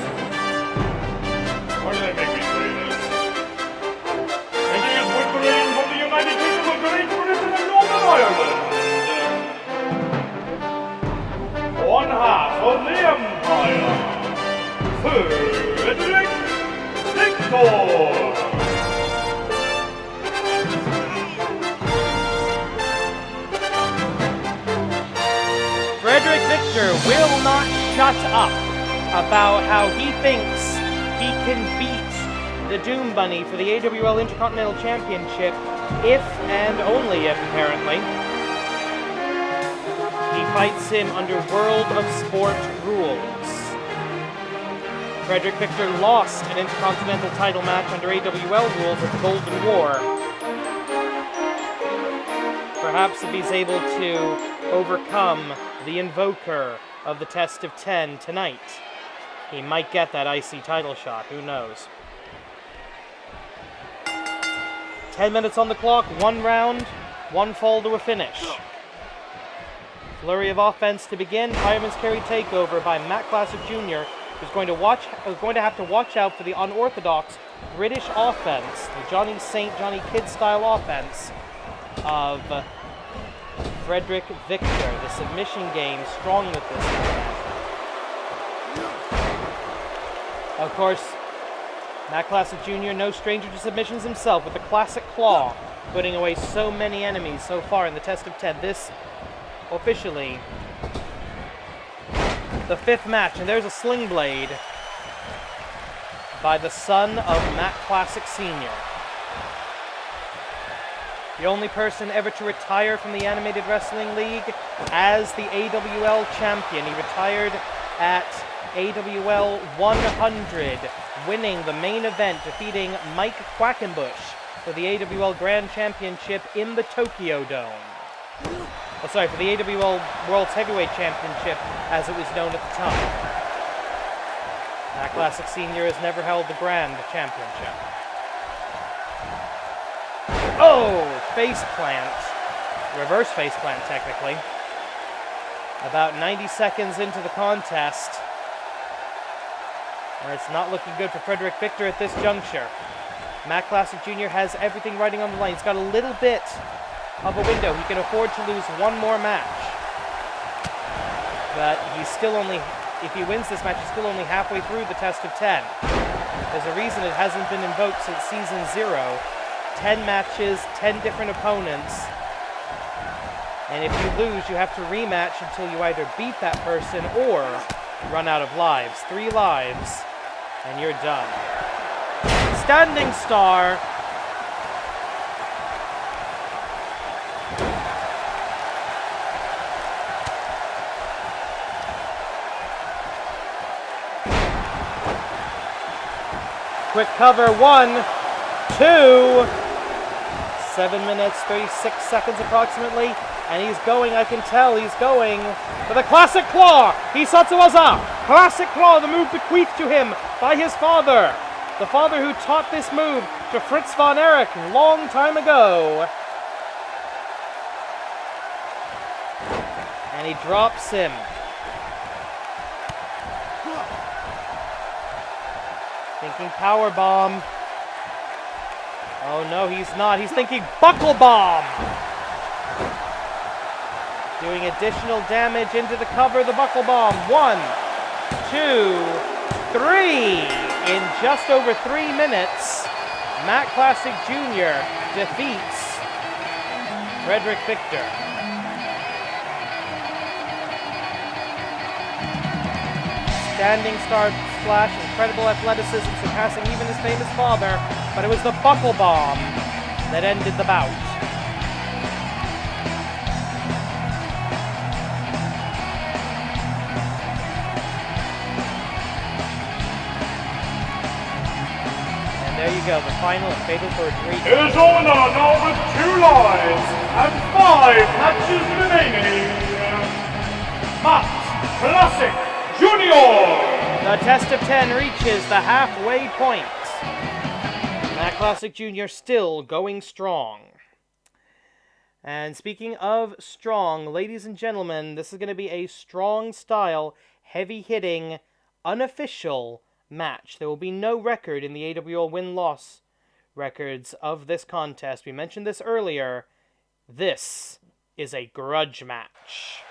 S2: Why do they make me say this? And he is withering from the United Kingdom of Great Britain and Northern Ireland. One half of the Empire, Frederick Victor.
S3: Frederick Victor will not shut up about how he thinks he can beat the Doom Bunny for the AWL Intercontinental Championship if and only if, apparently, he fights him under World of Sport rules. Frederick Victor lost an Intercontinental title match under AWL rules at the Golden War. Perhaps if he's able to overcome the invoker of the test of 10 tonight, he might get that IC title shot. Who knows? 10 minutes on the clock, 1 round, 1 fall to a finish. Flurry of offense to begin. Fireman's carry takeover by Matt Classic Jr., who's going to have to watch out for the unorthodox British offense, the Johnny Saint, Johnny Kidd style offense of Frederick Victor. The submission game strong with this man. Of course, Matt Classic Jr., no stranger to submissions himself, with the classic claw, putting away so many enemies so far in the test of 10. This officially the 5th match, and there's a sling blade by the son of Matt Classic Sr. The only person ever to retire from the Animated Wrestling League as the AWL champion. He retired at AWL 100, winning the main event, defeating Mike Quackenbush for the AWL Grand Championship in the Tokyo Dome. Oh, sorry, for the AWL World's Heavyweight Championship, as it was known at the time. Matt Classic Sr. has never held the Grand Championship. Oh, face plant. Reverse face plant, technically. About 90 seconds into the contest. And it's not looking good for Frederick Victor at this juncture. Matt Classic Jr. has everything riding on the line. He's got a little bit of a window. He can afford to lose one more match. But he's still only, if he wins this match, he's still only halfway through the test of 10. There's a reason it hasn't been invoked since season 0. 10 matches, 10 different opponents. And if you lose, you have to rematch until you either beat that person or run out of lives. 3 lives, and you're done. Standing star. Quick cover, 1, 2. 7 minutes, 36 seconds approximately. And he's going, I can tell, he's going for the classic claw. Hisatsuwaza. Classic claw, the move bequeathed to him by his father. The father who taught this move to Fritz von Erich a long time ago. And he drops him. Thinking power bomb. Oh no, he's not. He's thinking buckle bomb. Doing additional damage into the cover. The buckle bomb. 1, 2, 3. In just over 3 minutes, Matt Classic Jr. defeats Frederick Victor. Standing star splash, incredible athleticism, surpassing even his famous father, but it was the buckle bomb that ended the bout. There you go, the final and fatal third reach.
S2: It is over now with 2 lives and 5 matches remaining. Matt Classic Jr.
S3: The test of 10 reaches the halfway point. Matt Classic Jr. still going strong. And speaking of strong, ladies and gentlemen, this is going to be a strong style, heavy-hitting, unofficial match. There will be no record in the AWL win-loss records of this contest. We mentioned this earlier. This is a grudge match.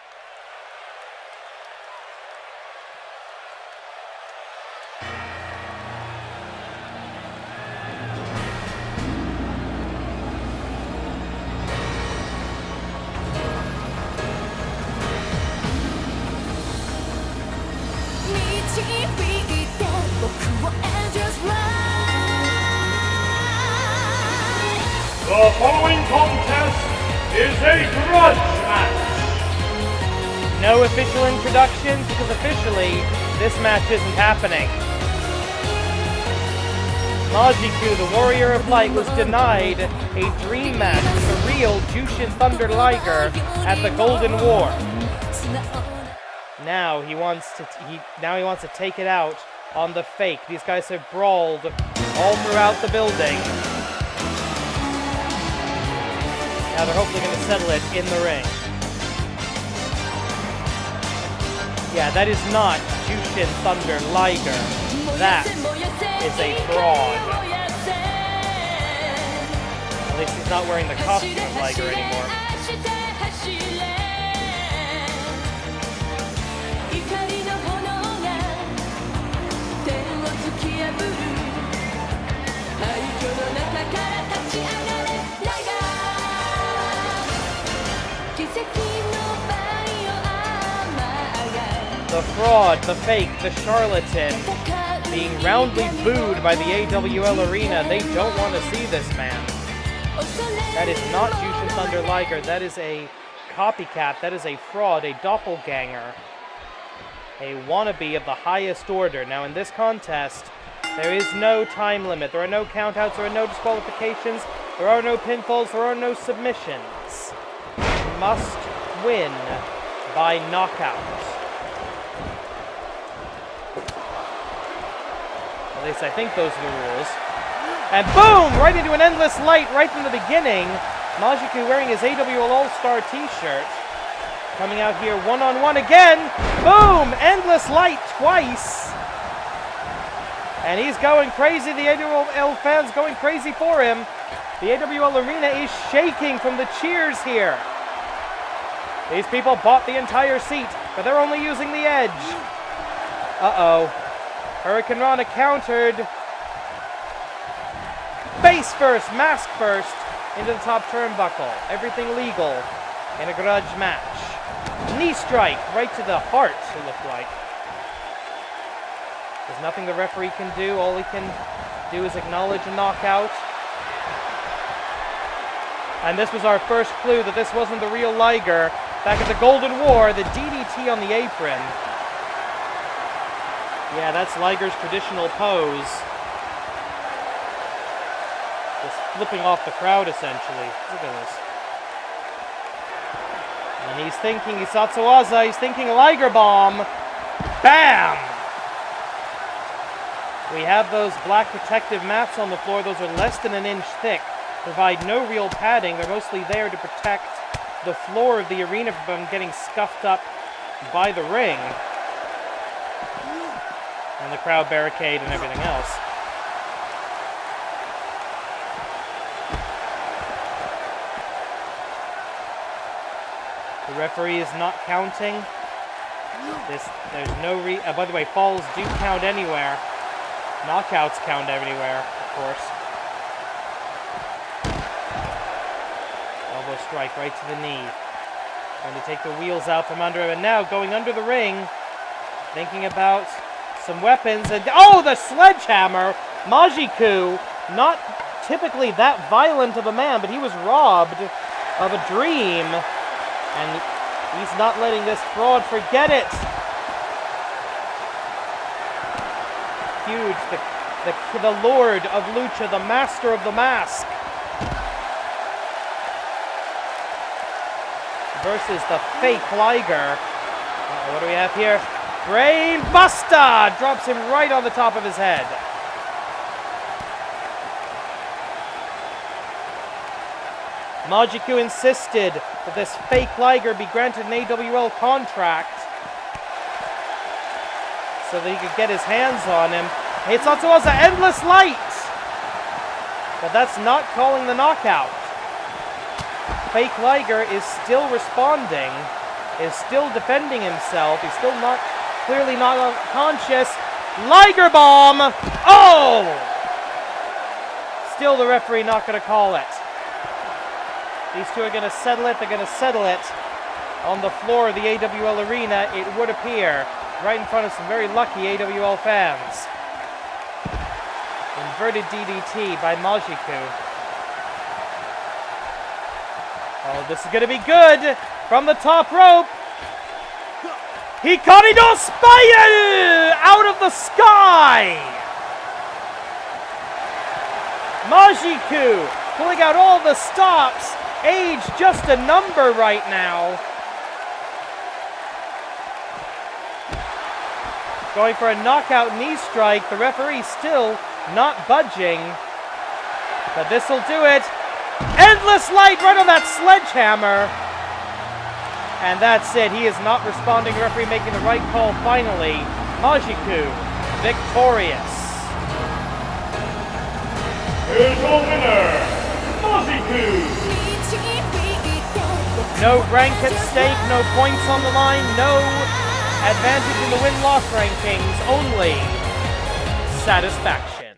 S2: The following contest is a grudge match.
S3: No official introductions, because officially, this match isn't happening. Majiku, the Warrior of Light, was denied a dream match with the real Jushin Thunder Liger at the Golden War. Now he wants to take it out on the fake. These guys have brawled all throughout the building. Now they're hopefully going to settle it in the ring. Yeah, that is not Jushin Thunder Liger. That is a fraud. At least he's not wearing the costume of Liger anymore. The fraud, the fake, the charlatan, being roundly booed by the AWL arena. They don't want to see this man. That is not Jushin Thunder Liger. That is a copycat. That is a fraud, a doppelganger, a wannabe of the highest order. Now in this contest, there is no time limit. There are no countouts. There are no disqualifications. There are no pinfalls. There are no submissions. You must win by knockout. At least I think those are the rules. And boom! Right into an endless light right from the beginning. Majiku wearing his AWL All-Star t-shirt. Coming out here one-on-one again. Boom! Endless light twice. And he's going crazy. The AWL fans going crazy for him. The AWL arena is shaking from the cheers here. These people bought the entire seat, but they're only using the edge. Uh-oh. Hurricane Rana countered. Face first, mask first, into the top turnbuckle. Everything legal in a grudge match. Knee strike right to the heart, it looked like. There's nothing the referee can do. All he can do is acknowledge a knockout. And this was our first clue that this wasn't the real Liger. Back at the Golden War, the DDT on the apron. Yeah, that's Liger's traditional pose. Just flipping off the crowd, essentially. Look at this. And he's thinking Isatsuwaza, he's thinking Liger bomb. Bam! We have those black protective mats on the floor. Those are less than an inch thick. Provide no real padding. They're mostly there to protect the floor of the arena from getting scuffed up by the ring. And the crowd barricade and everything else. The referee is not counting. There's no by the way, falls do count anywhere. Knockouts count anywhere, of course. Elbow strike right to the knee. Trying to take the wheels out from under him, and now going under the ring, thinking about some weapons, and oh, the sledgehammer! Majiku, not typically that violent of a man, but he was robbed of a dream, and he's not letting this fraud forget it. Huge, the Lord of Lucha, the Master of the Mask, versus the fake Liger. What do we have here? Brain Buster! Drops him right on the top of his head. Majiku insisted that this fake Liger be granted an AWL contract so that he could get his hands on him. It's also an endless light! But that's not calling the knockout. Fake Liger is still responding, is still defending himself. He's still clearly not conscious. Liger bomb! Oh! Still the referee not going to call it. These two are going to settle it. They're going to settle it on the floor of the AWL arena, it would appear, right in front of some very lucky AWL fans. Inverted DDT by Majiku. Oh, this is going to be good from the top rope. Hikari no Spire out of the sky. Majiku pulling out all the stops. Age just a number right now. Going for a knockout knee strike. The referee still not budging. But this will do it. Endless light right on that sledgehammer. And that's it. He is not responding. The referee making the right call finally. Majiku victorious.
S2: Here's your winner, Majiku.
S3: No rank at stake, no points on the line, no advantage in the win-loss rankings, only satisfaction.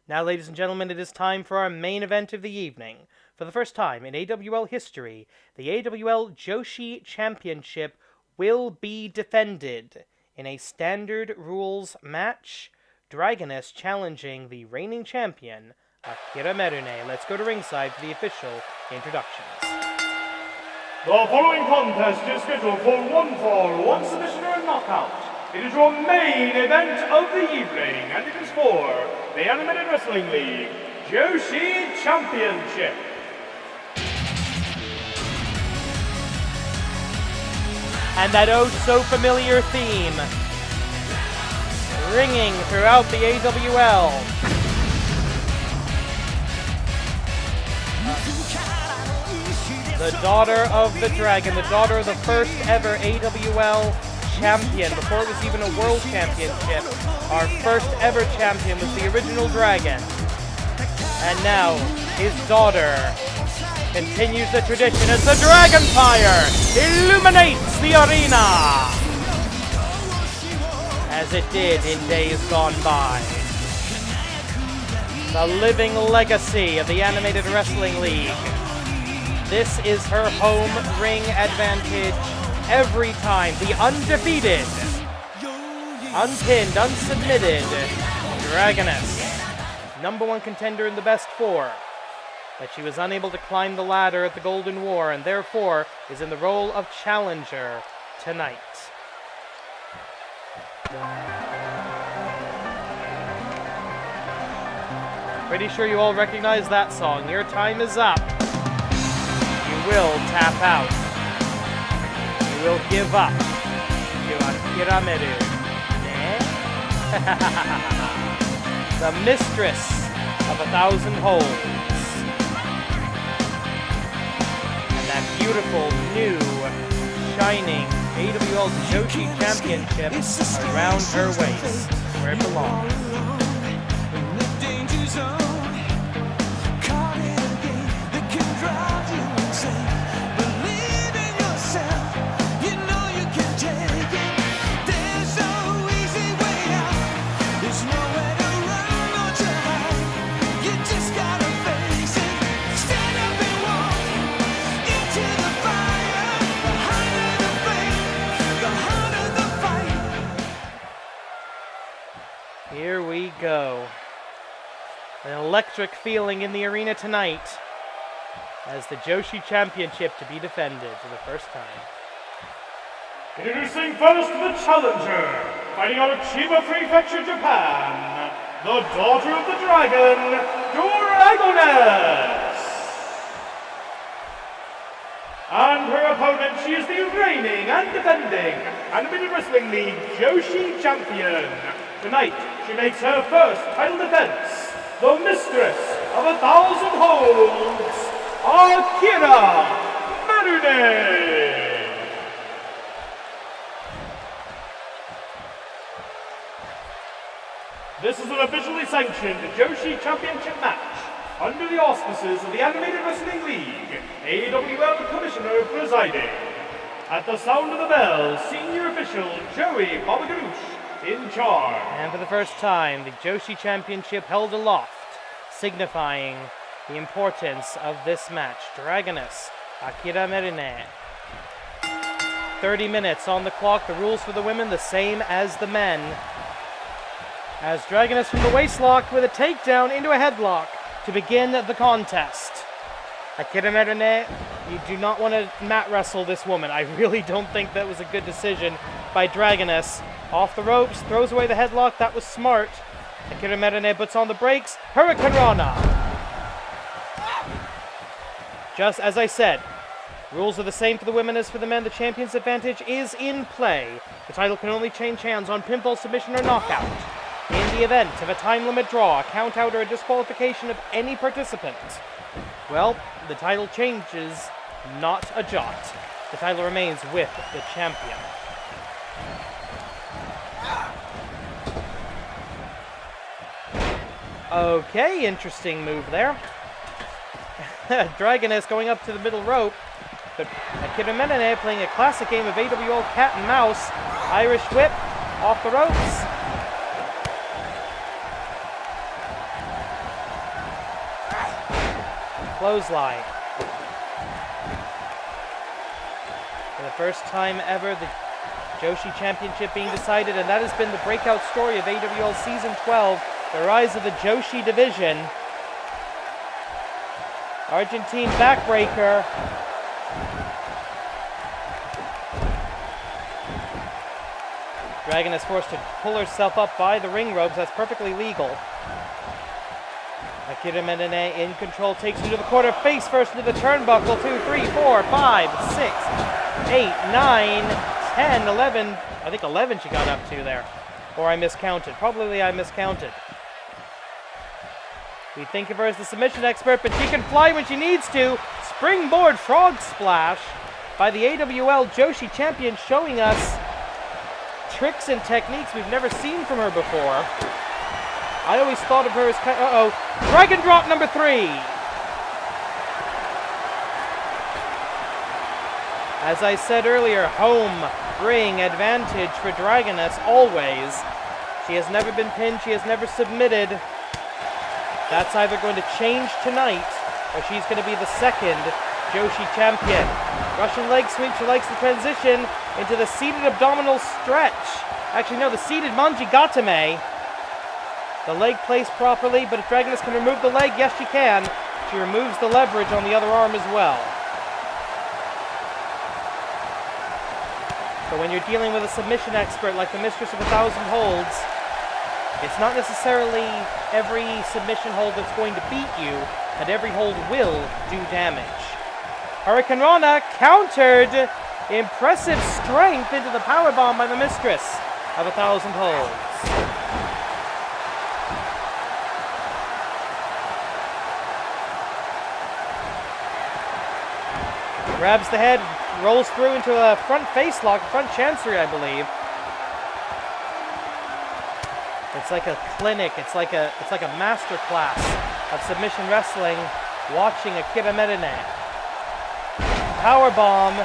S3: Now, ladies and gentlemen, it is time for our main event of the evening. For the first time in AWL history, the AWL Joshi Championship will be defended in a standard rules match. Dragoness challenging the reigning champion, Akira Merune. Let's go to ringside for the official introductions.
S2: The following contest is scheduled for one fall, one submission or knockout. It is your main event of the evening, and it is for the Animated Wrestling League Joshi Championship.
S3: And that oh so familiar theme ringing throughout the AWL. The daughter of the dragon, the daughter of the first ever AWL champion, before it was even a world championship. Our first ever champion was the original dragon. And now, his daughter continues the tradition as the dragon fire illuminates the arena, as it did in days gone by. The living legacy of the Animated Wrestling League. This is her home ring advantage every time. The undefeated, unpinned, unsubmitted Dragoness. #1 contender in the best four. But she was unable to climb the ladder at the Golden War and therefore is in the role of challenger tonight. Pretty sure you all recognize that song. Your time is up. You will tap out. You will give up to Akira Merune. The mistress of 1,000 holds. And that beautiful, new, shining AWL Joshi Championship around her waist, where it belongs. Here we go. An electric feeling in the arena tonight as the Joshi Championship to be defended for the first time.
S2: Introducing first the challenger, fighting out of Chiba Prefecture, Japan, the daughter of the dragon, Dragoness! And her opponent, she is the reigning and defending Animated Wrestling League Joshi Champion. Tonight, she makes her first title defense, the Mistress of 1,000 Holds, Akira Marune! This is an officially sanctioned Joshi Championship match under the auspices of the Animated Wrestling League, AWL Commissioner presiding. At the sound of the bell, senior official Joey Babagoosh in charge.
S3: And for the first time, the Joshi Championship held aloft, signifying the importance of this match. Dragoness, Akira Marune. 30 minutes on the clock. The rules for the women the same as the men. As Dragoness from the waistlock with a takedown into a headlock to begin the contest. Akira Marune, you do not want to mat wrestle this woman. I really don't think that was a good decision by Dragoness. Off the ropes, throws away the headlock. That was smart. Akira Marune puts on the brakes. Hurricane Rana. Just as I said, rules are the same for the women as for the men. The champion's advantage is in play. The title can only change hands on pinfall, submission, or knockout. In the event of a time limit draw, a count out, or a disqualification of any participant, well, the title changes, not a jot. The title remains with the champion. Okay, interesting move there. Dragoness going up to the middle rope, but Akira Marune playing a classic game of AWL cat and mouse. Irish whip off the ropes. Clothesline. For the first time ever, the Joshi Championship being decided, and that has been the breakout story of AWL Season 12, the rise of the Joshi Division. Argentine backbreaker. Dragon is forced to pull herself up by the ring ropes. That's perfectly legal. Akira Marune in control, takes her to the corner, face first into the turnbuckle. 2, 3, 4, 5, 6, 8, 9, 10, 11. I think 11 she got up to there. Or I miscounted. Probably I miscounted. We think of her as the submission expert, but she can fly when she needs to. Springboard frog splash by the AWL Joshi champion, showing us tricks and techniques we've never seen from her before. I always thought of her as kind of, Dragon drop number 3. As I said earlier, home ring advantage for Dragoness always. She has never been pinned, she has never submitted. That's either going to change tonight, or she's going to be the second Joshi champion. Russian leg sweep, she likes the transition into the seated abdominal stretch. Actually, no, the seated manji gatame. The leg placed properly, but if Dragoness can remove the leg, yes she can. She removes the leverage on the other arm as well. So when you're dealing with a submission expert like the Mistress of 1,000 Holds, it's not necessarily every submission hold that's going to beat you, but every hold will do damage. Hurricane Rana countered. Impressive strength into the powerbomb by the Mistress of 1,000 Holds. Grabs the head, rolls through into a front face lock, front chancery, I believe. It's like a clinic. It's like a master class of submission wrestling. Watching Akira Marune. Powerbomb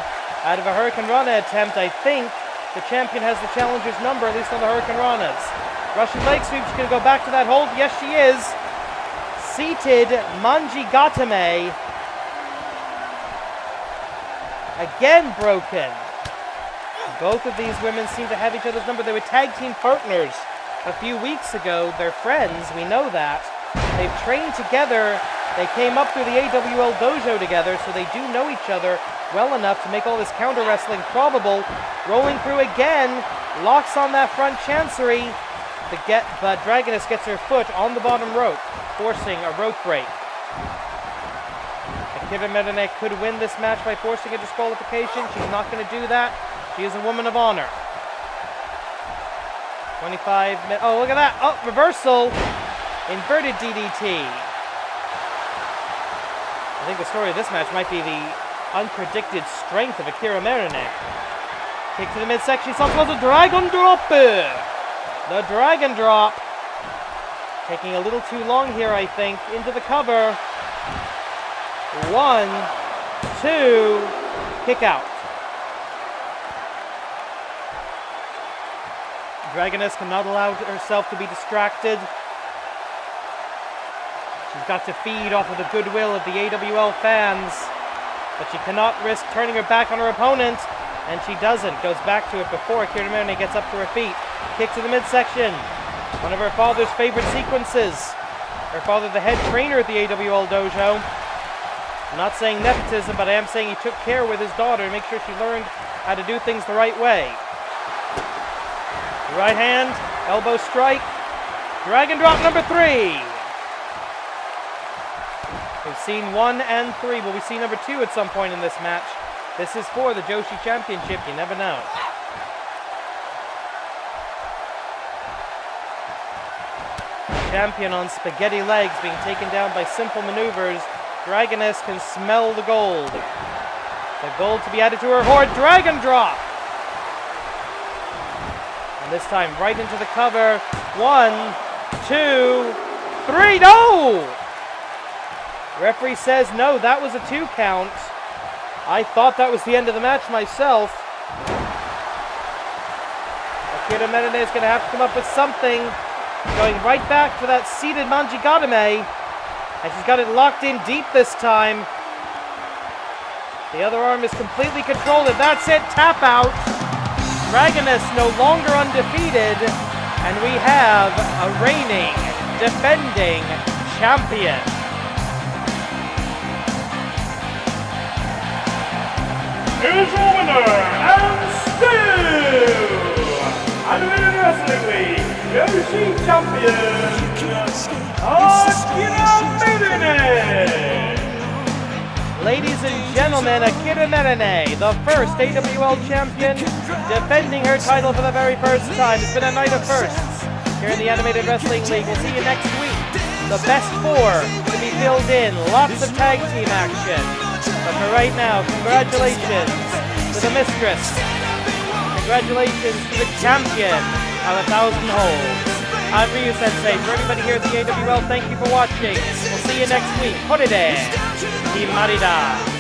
S3: out of a Hurricane Rana attempt. I think the champion has the challenger's number, at least on the Hurricane Ranas. Russian leg sweep. She's going to go back to that hold. Yes, she is. Seated manji gatame. Again broken. Both of these women seem to have each other's number. They were tag team partners a few weeks ago. They're friends, we know that. They've trained together. They came up through the AWL dojo together, so they do know each other well enough to make all this counter wrestling probable. Rolling through again, locks on that front chancery, but Dragoness gets her foot on the bottom rope, forcing a rope break. Akira Merene could win this match by forcing a disqualification. She's not going to do that. She is a woman of honor. 25 minutes. Oh, look at that. Oh, reversal. Inverted DDT. I think the story of this match might be the unpredicted strength of Akira Merene. Kick to the midsection. Sometimes a dragon drop. The dragon drop. Taking a little too long here, I think. Into the cover. 1, 2, kick out. Dragoness cannot allow herself to be distracted. She's got to feed off of the goodwill of the AWL fans, but she cannot risk turning her back on her opponent, and she doesn't. Goes back to it before Akira Merene gets up to her feet. Kick to the midsection. One of her father's favorite sequences. Her father, the head trainer at the AWL dojo. I'm not saying nepotism, but I am saying he took care with his daughter to make sure she learned how to do things the right way. Right hand, elbow strike, dragon drop number 3. We've seen 1 and 3. Will we see number 2 at some point in this match? This is for the Joshi Championship, you never know. Champion on spaghetti legs being taken down by simple maneuvers. Dragoness can smell the gold. The gold to be added to her hoard. Dragon drop! And this time right into the cover. 1, 2, 3. No! Referee says no, that was a 2 count. I thought that was the end of the match myself. Akira Merene is going to have to come up with something. Going right back for that seated Manjigatame. And she's got it locked in deep this time. The other arm is completely controlled, and that's it. Tap out. Dragoness no longer undefeated. And we have a reigning, defending champion.
S2: Here's your winner, and still Animated Wrestling League Joshi Champion, Akira Merene.
S3: Ladies and gentlemen, Akira Merene, the first AWL champion, defending her title for the very first time. It's been a night of firsts here in the Animated Wrestling League. We'll see you next week. The best 4 to be filled in. Lots of tag team action. But for right now, congratulations to the mistress. Congratulations to the champion of 1,000 holds. I'm Ryu Sensei. For everybody here at the AWL, thank you for watching. We'll see you next week. Horide. Kimarida.